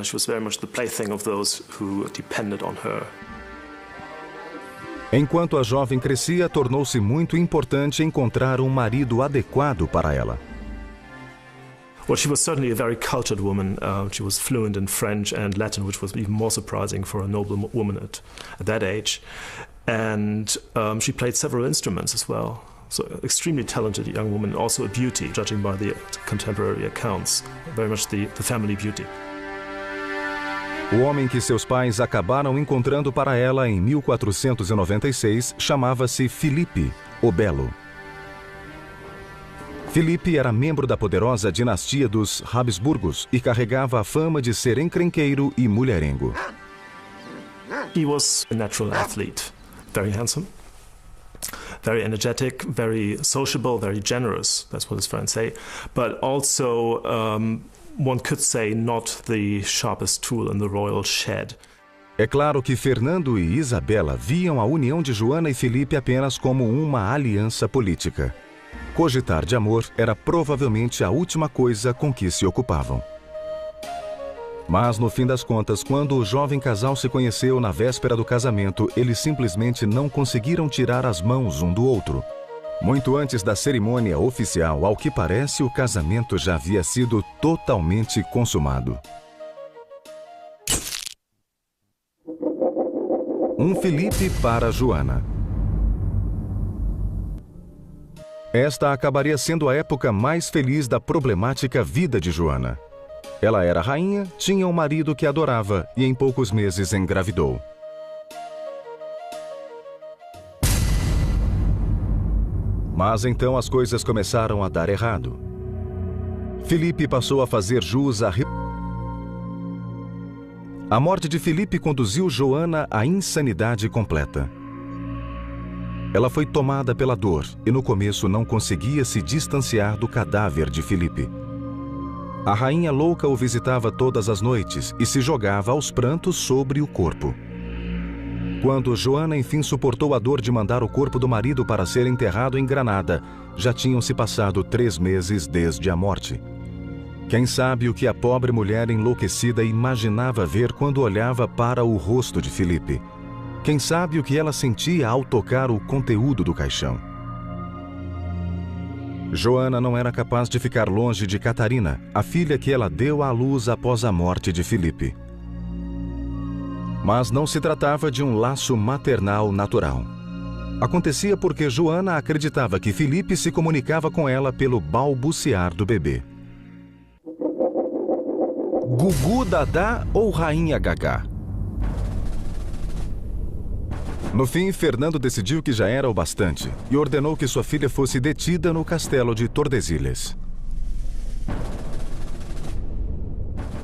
She was very much the plaything of those who depended on her. Enquanto a jovem crescia, tornou-se muito importante encontrar um marido adequado para ela. Well, she was certainly a very cultured woman. She was fluent in French and Latin, which was even more surprising for a noble woman at that age. And she played several instruments as well. So, extremely talented young woman, also a beauty, judging by the contemporary accounts. Very much the family beauty. O homem que seus pais acabaram encontrando para ela em 1496 chamava-se Filipe, o Belo. Filipe era membro da poderosa dinastia dos Habsburgos e carregava a fama de ser encrenqueiro e mulherengo. He was a natural athlete, very handsome, very energetic, very sociable, very generous, that's what his friends say, but also, one could say, not the sharpest tool in the royal shed. É claro que Fernando e Isabela viam a união de Joana e Filipe apenas como uma aliança política. Cogitar de amor era provavelmente a última coisa com que se ocupavam. Mas, no fim das contas, quando o jovem casal se conheceu na véspera do casamento, eles simplesmente não conseguiram tirar as mãos um do outro. Muito antes da cerimônia oficial, ao que parece, o casamento já havia sido totalmente consumado. Um Felipe para Joana. Esta acabaria sendo a época mais feliz da problemática vida de Joana. Ela era rainha, tinha um marido que adorava e em poucos meses engravidou. Mas então as coisas começaram a dar errado. Felipe passou a fazer jus a... A morte de Felipe conduziu Joana à insanidade completa. Ela foi tomada pela dor e no começo não conseguia se distanciar do cadáver de Felipe. A rainha louca o visitava todas as noites e se jogava aos prantos sobre o corpo. Quando Joana enfim suportou a dor de mandar o corpo do marido para ser enterrado em Granada, já tinham se passado 3 meses desde a morte. Quem sabe o que a pobre mulher enlouquecida imaginava ver quando olhava para o rosto de Felipe? Quem sabe o que ela sentia ao tocar o conteúdo do caixão? Joana não era capaz de ficar longe de Catarina, a filha que ela deu à luz após a morte de Felipe. Mas não se tratava de um laço maternal natural. Acontecia porque Joana acreditava que Felipe se comunicava com ela pelo balbuciar do bebê. Gugu Dadá ou Rainha Gagá? No fim, Fernando decidiu que já era o bastante e ordenou que sua filha fosse detida no castelo de Tordesilhas.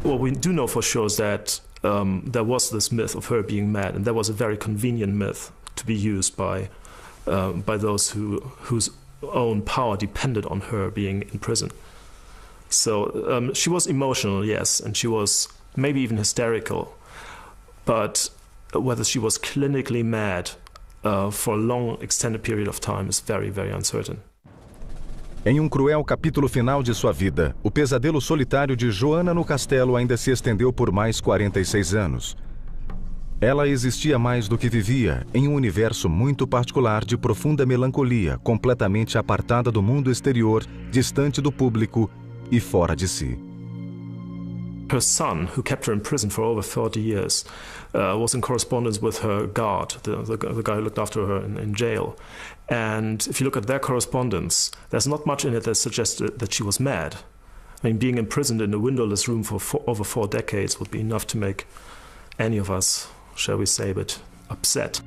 What we do know for sure is that there was this myth of her being mad, and that was a very convenient myth to be used by those whose own power depended on her being in prison. So she was emotional, yes, and she was maybe even hysterical, but whether she was clinically mad for a long, extended period of time is very, very uncertain. Em um cruel capítulo final de sua vida, o pesadelo solitário de Joana no castelo ainda se estendeu por mais 46 anos. Ela existia mais do que vivia, em um universo muito particular de profunda melancolia, completamente apartada do mundo exterior, distante do público e fora de si. Her son, who kept her in prison for over 30 years, was in correspondence with her guard, the guy who looked after her in jail. And if you look at their correspondence, there's not much in it that suggests that she was mad. I mean, being imprisoned in a windowless room for over 4 decades would be enough to make any of us, shall we say, a bit upset.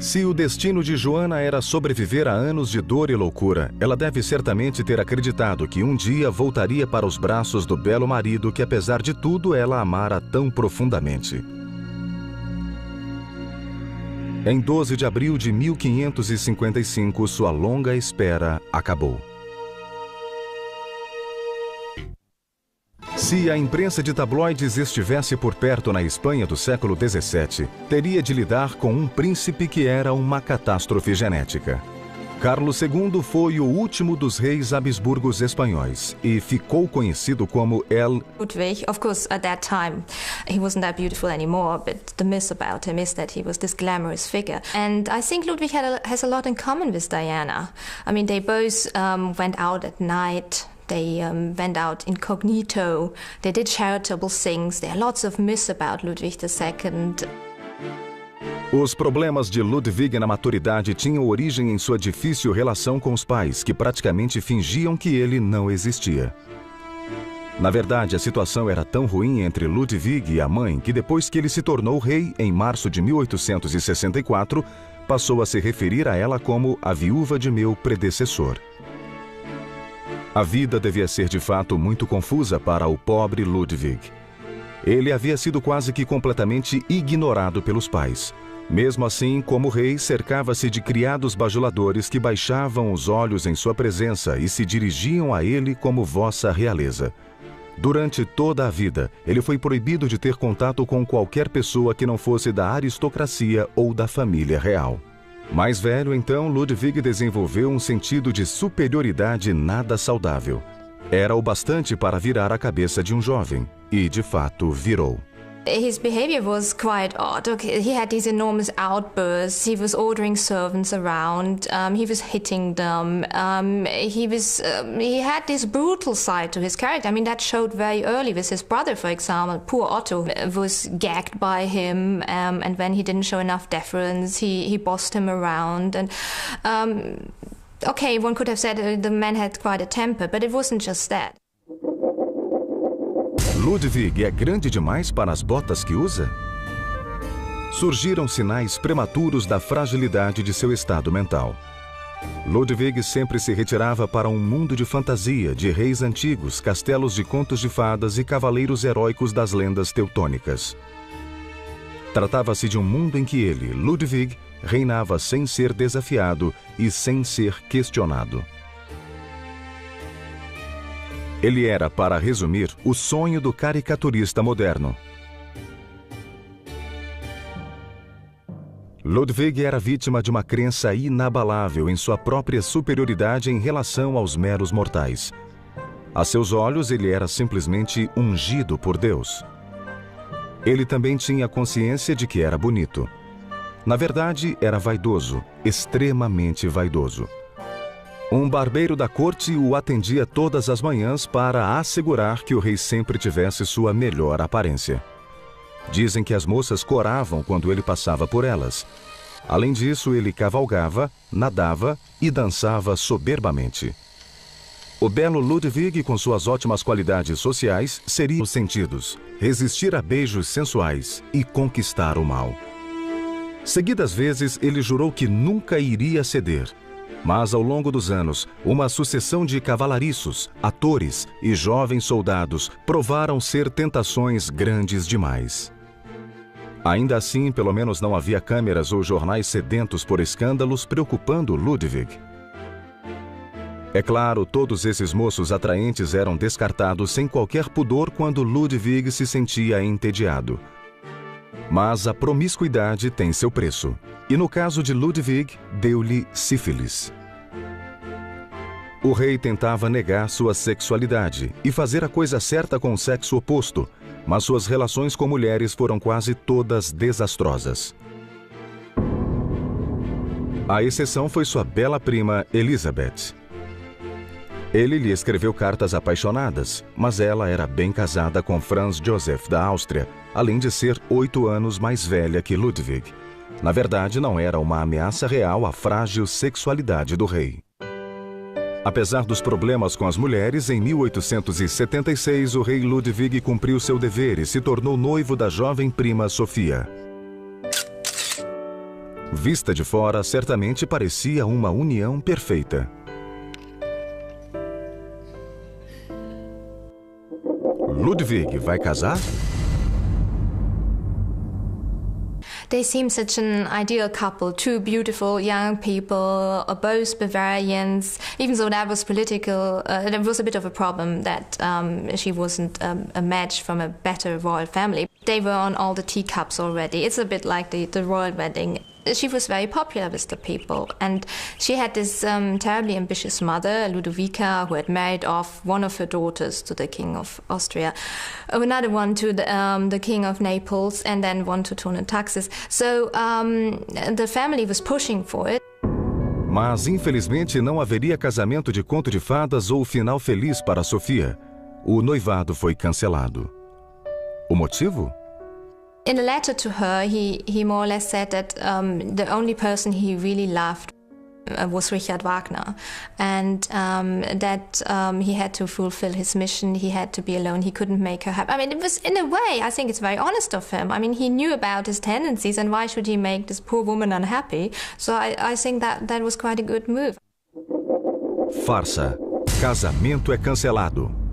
Se o destino de Joana era sobreviver a anos de dor e loucura, ela deve certamente ter acreditado que um dia voltaria para os braços do belo marido que, apesar de tudo, ela amara tão profundamente. Em 12 de abril de 1555, sua longa espera acabou. Se a imprensa de tabloides estivesse por perto na Espanha do século XVII, teria de lidar com um príncipe que era uma catástrofe genética. Carlos II foi o último dos reis Habsburgos espanhóis e ficou conhecido como Ludwig. Of course, at that time, he wasn't that beautiful anymore, but the myth about him is that he was this glamorous figure. And I think Ludwig has a lot in common with Diana. I mean, they both went out at night. They went out incognito. They did charitable things. There are lots of myths about Ludwig II. Os problemas de Ludwig na maturidade tinham origem em sua difícil relação com os pais, que praticamente fingiam que ele não existia. Na verdade, a situação era tão ruim entre Ludwig e a mãe que depois que ele se tornou rei, em março de 1864, passou a se referir a ela como a viúva de meu predecessor. A vida devia ser de fato muito confusa para o pobre Ludwig. Ele havia sido quase que completamente ignorado pelos pais. Mesmo assim, como rei, cercava-se de criados bajuladores que baixavam os olhos em sua presença e se dirigiam a ele como vossa realeza. Durante toda a vida, ele foi proibido de ter contato com qualquer pessoa que não fosse da aristocracia ou da família real. Mais velho, então, Ludwig desenvolveu um sentido de superioridade nada saudável. era o bastante para virar a cabeça de um jovem, e de fato virou. His behavior was quite odd. Okay, he had these enormous outbursts. He was ordering servants around. He was hitting them. He had this brutal side to his character. I mean, that showed very early with his brother, for example. Poor Otto was gagged by him, and when he didn't show enough deference, he bossed him around. And okay, one could have said the man had quite a temper, but it wasn't just that. Ludwig é grande demais para as botas que usa? Surgiram sinais prematuros da fragilidade de seu estado mental. Ludwig sempre se retirava para um mundo de fantasia, de reis antigos, castelos de contos de fadas e cavaleiros heróicos das lendas teutônicas. Tratava-se de um mundo em que ele, Ludwig, reinava sem ser desafiado e sem ser questionado. Ele era, para resumir, o sonho do caricaturista moderno. Ludwig era vítima de uma crença inabalável em sua própria superioridade em relação aos meros mortais. A seus olhos, ele era simplesmente ungido por Deus. Ele também tinha consciência de que era bonito. Na verdade, era vaidoso, extremamente vaidoso. Um barbeiro da corte o atendia todas as manhãs para assegurar que o rei sempre tivesse sua melhor aparência. Dizem que as moças coravam quando ele passava por elas. Além disso, ele cavalgava, nadava e dançava soberbamente. O belo Ludwig, com suas ótimas qualidades sociais, seria os sentidos, resistir a beijos sensuais e conquistar o mal. Seguidas vezes, ele jurou que nunca iria ceder. Mas, ao longo dos anos, uma sucessão de cavalariços, atores e jovens soldados provaram ser tentações grandes demais. Ainda assim, pelo menos não havia câmeras ou jornais sedentos por escândalos preocupando Ludwig. É claro, todos esses moços atraentes eram descartados sem qualquer pudor quando Ludwig se sentia entediado. Mas a promiscuidade tem seu preço. E no caso de Ludwig, deu-lhe sífilis. O rei tentava negar sua sexualidade e fazer a coisa certa com o sexo oposto, mas suas relações com mulheres foram quase todas desastrosas. A exceção foi sua bela prima Elizabeth. Ele lhe escreveu cartas apaixonadas, mas ela era bem casada com Franz Joseph da Áustria, além de ser 8 anos mais velha que Ludwig. Na verdade, não era uma ameaça real à frágil sexualidade do rei. Apesar dos problemas com as mulheres, em 1876 o rei Ludwig cumpriu seu dever e se tornou noivo da jovem prima Sofia. Vista de fora, certamente parecia uma união perfeita. Ludwig vai casar? They seem such an ideal couple, two beautiful young people, both Bavarians. Even though that was political, there was a bit of a problem that she wasn't a match from a better royal family. They were on all the teacups already. It's a bit like the royal wedding. She was very popular with the people, and she had this terribly ambitious mother, Ludovica, who had married off one of her daughters to the King of Austria, another one to the King of Naples, and then one to Taxis. So the family was pushing for it. Mas, infelizmente, não haveria casamento de conto de fadas ou final feliz para Sofia. O noivado foi cancelado. O motivo? In a letter to her, he more or less said that the only person he really loved was Richard Wagner, and that he had to fulfill his mission, he had to be alone, he couldn't make her happy. I mean, it was, in a way, I think it's very honest of him. I mean, he knew about his tendencies, and why should he make this poor woman unhappy? So I think that was quite a good move. Farsa. Casamento é cancelado.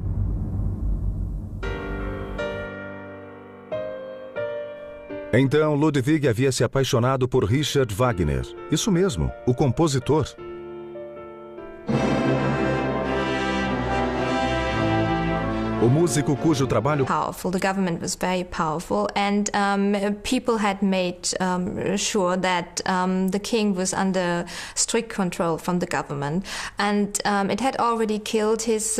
Então, Ludwig havia se apaixonado por Richard Wagner. Isso mesmo, o compositor. O músico cujo trabalho powerful. The government was very powerful, and people had made sure that the king was under strict control from the government, and it had already killed his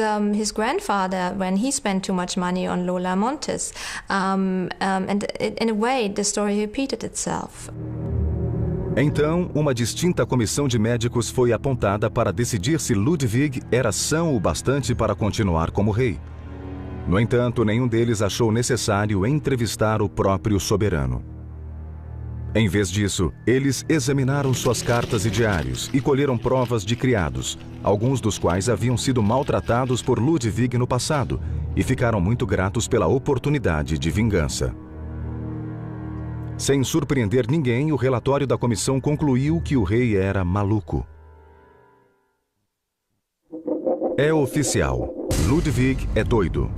grandfather when he spent too much money on Lola Montes, and in a way the story repeated itself. Então, uma distinta comissão de médicos foi apontada para decidir se Ludwig era são o bastante para continuar como rei. No entanto, nenhum deles achou necessário entrevistar o próprio soberano. Em vez disso, eles examinaram suas cartas e diários e colheram provas de criados, alguns dos quais haviam sido maltratados por Ludwig no passado, e ficaram muito gratos pela oportunidade de vingança. Sem surpreender ninguém, o relatório da comissão concluiu que o rei era maluco. É oficial. Ludwig é doido.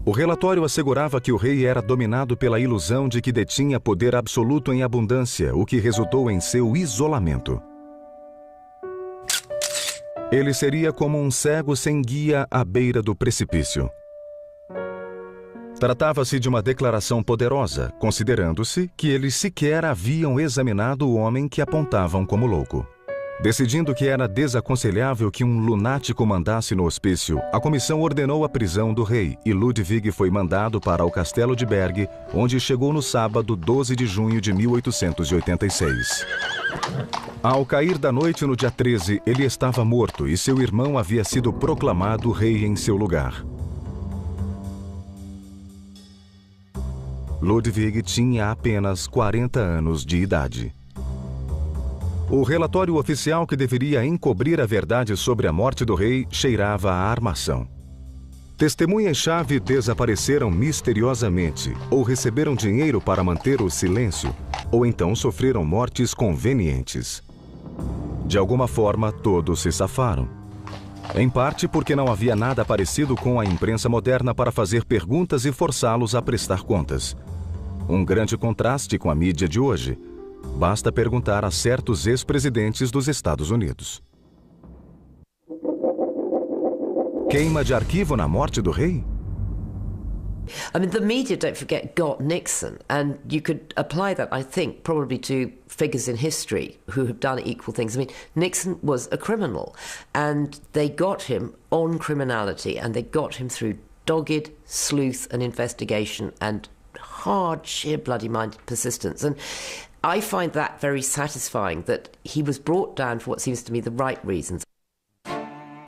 O relatório assegurava que o rei era dominado pela ilusão de que detinha poder absoluto em abundância, o que resultou em seu isolamento. Ele seria como um cego sem guia à beira do precipício. Tratava-se de uma declaração poderosa, considerando-se que eles sequer haviam examinado o homem que apontavam como louco. Decidindo que era desaconselhável que um lunático mandasse no hospício, a comissão ordenou a prisão do rei e Ludwig foi mandado para o castelo de Berg, onde chegou no sábado 12 de junho de 1886. Ao cair da noite no dia 13, ele estava morto e seu irmão havia sido proclamado rei em seu lugar. Ludwig tinha apenas 40 anos de idade. O relatório oficial que deveria encobrir a verdade sobre a morte do rei cheirava a armação. Testemunhas-chave desapareceram misteriosamente, ou receberam dinheiro para manter o silêncio, ou então sofreram mortes convenientes. De alguma forma, todos se safaram. Em parte porque não havia nada parecido com a imprensa moderna para fazer perguntas e forçá-los a prestar contas. Um grande contraste com a mídia de hoje. Basta perguntar a certos ex-presidentes dos Estados Unidos. Queima de arquivo na morte do rei? I mean, the media, don't forget, got Nixon, and you could apply that, I think, probably to figures in history who have done equal things. I mean, Nixon was a criminal, and they got him on criminality, and they got him through dogged sleuth and investigation and hard, sheer bloody-minded persistence. And I find that very satisfying, that he was brought down for what seems to me the right reasons.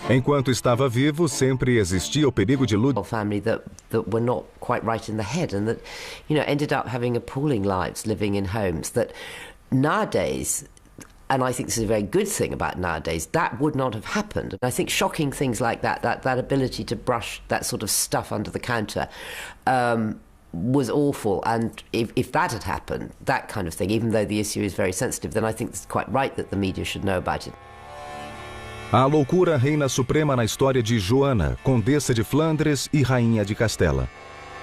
Enquanto estava vivo, sempre existia o perigo de Ludwig. Family that were not quite right in the head, and that, you know, ended up having appalling lives living in homes that nowadays, and I think this is a very good thing about nowadays, that would not have happened. I think shocking things like that ability to brush that sort of stuff under the counter was awful, and if that had happened, that kind of thing, even though the issue is very sensitive, then I think it's quite right that the media should know about it. A loucura reina suprema na história de Joana, condessa de Flandres e rainha de Castela.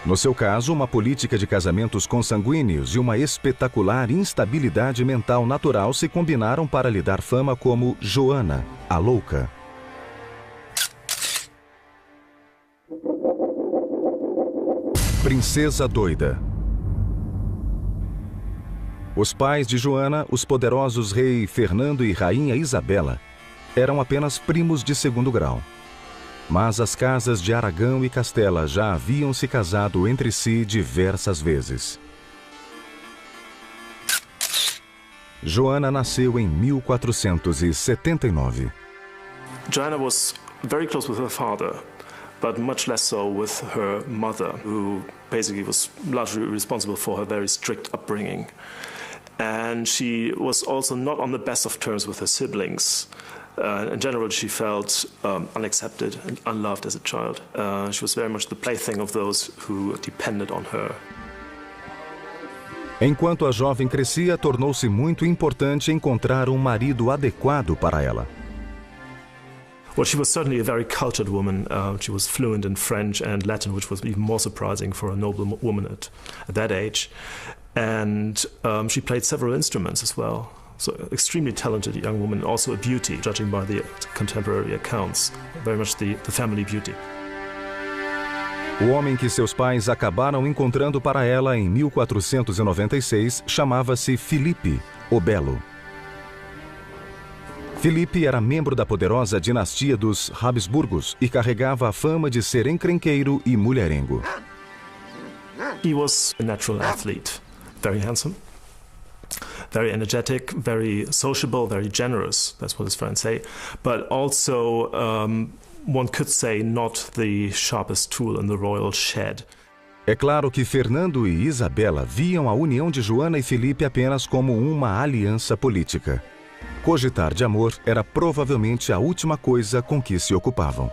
No seu caso, uma política de casamentos consanguíneos e uma espetacular instabilidade mental natural se combinaram para lhe dar fama como Joana, a louca. Princesa doida. Os pais de Joana, os poderosos rei Fernando e rainha Isabela, eram apenas primos de segundo grau. Mas as casas de Aragão e Castela já haviam se casado entre si diversas vezes. Joana nasceu em 1479. Joanna was very close with her father, but much less so with her mother, who basically was largely responsible for her very strict upbringing. And she was also not on the best of terms with her siblings. In general, she felt unaccepted and unloved as a child. She was very much the plaything of those who depended on her. Enquanto a jovem crescia, tornou-se muito importante encontrar um marido adequado para ela. Well, she was certainly a very cultured woman. She was fluent in French and Latin, which was even more surprising for a noble woman at that age. And she played several instruments as well. So extremely talented young woman, also a beauty, judging by the contemporary accounts, very much the family beauty. O homem que seus pais acabaram encontrando para ela em 1496 chamava-se Filipe, o Belo. Filipe era membro da poderosa dinastia dos Habsburgos e carregava a fama de ser encrenqueiro e mulherengo. He was a natural athlete, very handsome, very energetic, very sociable, very generous, that's what his friends say, but also one could say not the sharpest tool in the royal shed. É claro que Fernando e Isabela viam a união de Joana e Filipe apenas como uma aliança política. Cogitar de amor era provavelmente a última coisa com que se ocupavam.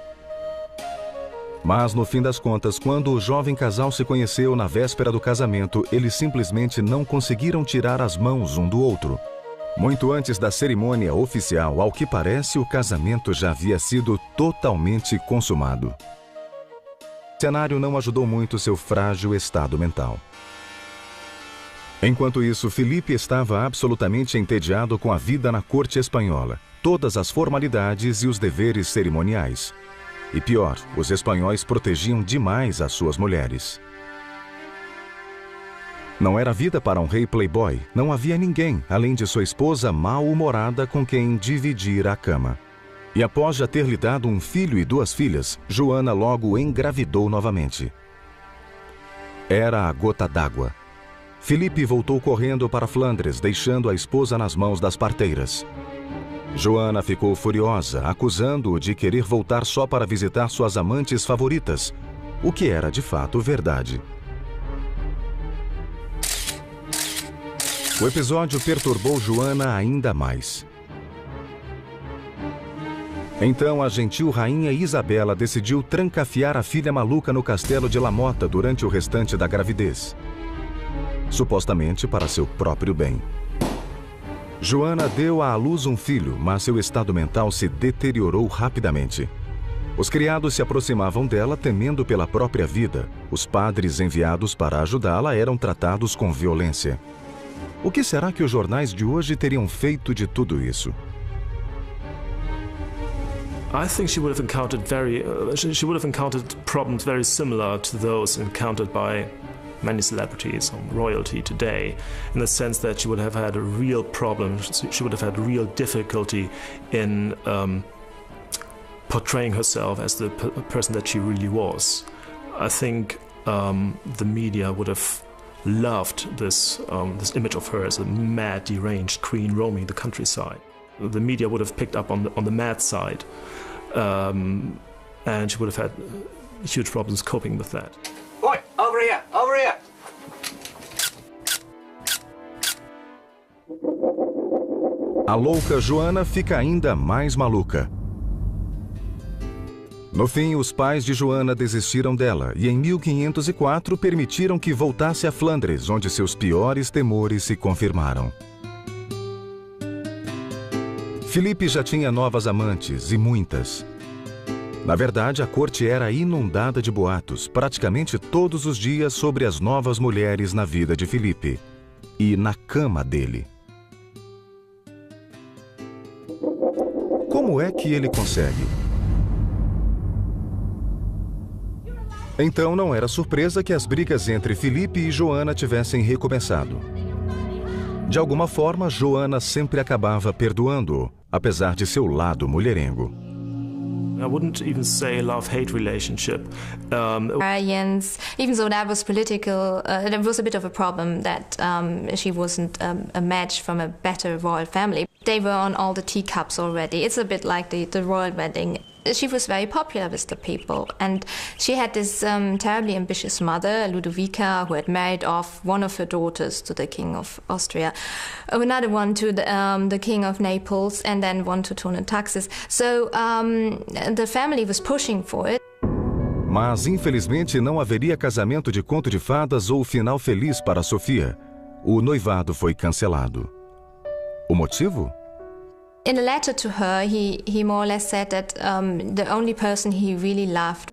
Mas, no fim das contas, quando o jovem casal se conheceu na véspera do casamento, eles simplesmente não conseguiram tirar as mãos um do outro. Muito antes da cerimônia oficial, ao que parece, o casamento já havia sido totalmente consumado. O cenário não ajudou muito seu frágil estado mental. Enquanto isso, Filipe estava absolutamente entediado com a vida na corte espanhola, todas as formalidades e os deveres cerimoniais. E pior, os espanhóis protegiam demais as suas mulheres. Não era vida para um rei playboy, não havia ninguém, além de sua esposa mal-humorada com quem dividir a cama. E após já ter lhe dado um filho e 2 filhas, Joana logo engravidou novamente. Era a gota d'água. Filipe voltou correndo para Flandres, deixando a esposa nas mãos das parteiras. Joana ficou furiosa, acusando-o de querer voltar só para visitar suas amantes favoritas, o que era de fato verdade. O episódio perturbou Joana ainda mais. Então a gentil rainha Isabela decidiu trancafiar a filha maluca no castelo de La Motta durante o restante da gravidez. Supostamente para seu próprio bem. Joana deu à luz um filho, mas seu estado mental se deteriorou rapidamente. Os criados se aproximavam dela temendo pela própria vida. Os padres enviados para ajudá-la eram tratados com violência. O que será que os jornais de hoje teriam feito de tudo isso? I think she would have encountered problems very similar to those encountered by many celebrities or royalty today, in the sense that she would have had a real problem, she would have had real difficulty in portraying herself as the person that she really was. I think the media would have loved this image of her as a mad, deranged queen roaming the countryside. The media would have picked up on the mad side, and she would have had huge problems coping with that. Oi, over here, over here! A louca Joana fica ainda mais maluca. No fim, os pais de Joana desistiram dela e em 1504 permitiram que voltasse a Flandres, onde seus piores temores se confirmaram. Filipe já tinha novas amantes, e muitas. Na verdade, a corte era inundada de boatos, praticamente todos os dias, sobre as novas mulheres na vida de Filipe. E na cama dele. Como é que ele consegue? Então não era surpresa que as brigas entre Filipe e Joana tivessem recomeçado. De alguma forma, Joana sempre acabava perdoando-o, apesar de seu lado mulherengo. I wouldn't even say love-hate relationship. Jens, even though that was political, there was a bit of a problem that she wasn't a match from a better royal family. They were on all the teacups already. It's a bit like the royal wedding. She was very popular with the people, and she had this terribly ambitious mother, Ludovica, who had married off one of her daughters to the King of Austria, another one to the King of Naples, and then one to Taxis. So the family was pushing for it. Mas, infelizmente, não haveria casamento de conto de fadas ou final feliz para Sofia. O noivado foi cancelado. O motivo? In a letter to her, he more or less said that the only person he really loved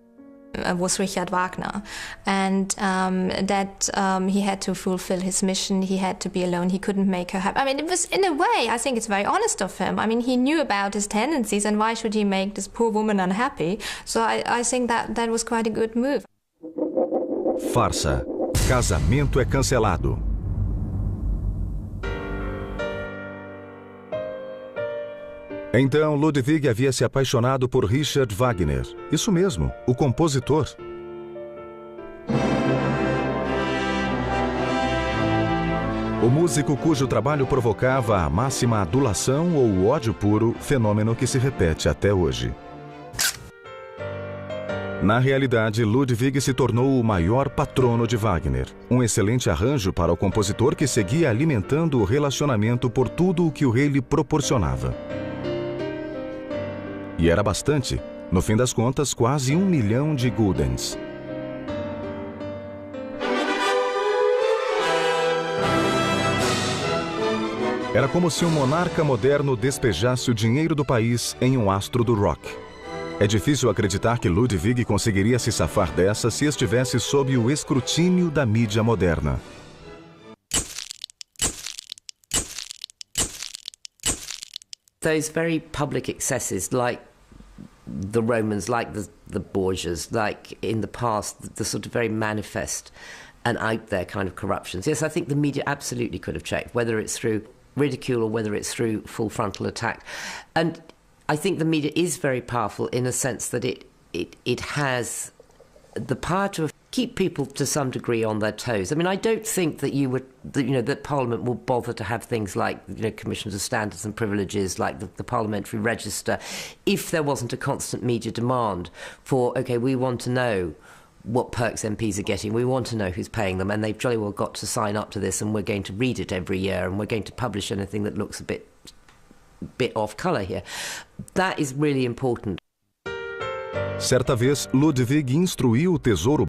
was Richard Wagner, and that he had to fulfill his mission. He had to be alone. He couldn't make her happy. I mean, it was, in a way, I think it's very honest of him. I mean, he knew about his tendencies, and why should he make this poor woman unhappy? So I think that was quite a good move. Farsa. Casamento é cancelado. Então, Ludwig havia se apaixonado por Richard Wagner. Isso mesmo, o compositor. O músico cujo trabalho provocava a máxima adulação ou o ódio puro, fenômeno que se repete até hoje. Na realidade, Ludwig se tornou o maior patrono de Wagner, um excelente arranjo para o compositor que seguia alimentando o relacionamento por tudo o que o rei lhe proporcionava. E era bastante, no fim das contas, quase 1 milhão de guldens. Era como se um monarca moderno despejasse o dinheiro do país em um astro do rock. É difícil acreditar que Ludwig conseguiria se safar dessa se estivesse sob o escrutínio da mídia moderna. Those very public excesses, like the Romans, like the Borgias, like in the past, the sort of very manifest and out there kind of corruptions. Yes, I think the media absolutely could have checked, whether it's through ridicule or whether it's through full frontal attack. And I think the media is very powerful in a sense that it has the power to keep people to some degree on their toes. I mean, I don't think that that Parliament will bother to have things like commissions of standards and privileges, like the parliamentary register, if there wasn't a constant media demand for, okay, we want to know what perks MPs are getting, we want to know who's paying them, and they've jolly well got to sign up to this, and we're going to read it every year, and we're going to publish anything that looks a bit off colour here. That is really important. Certa vez, Ludwig instruiu o tesouro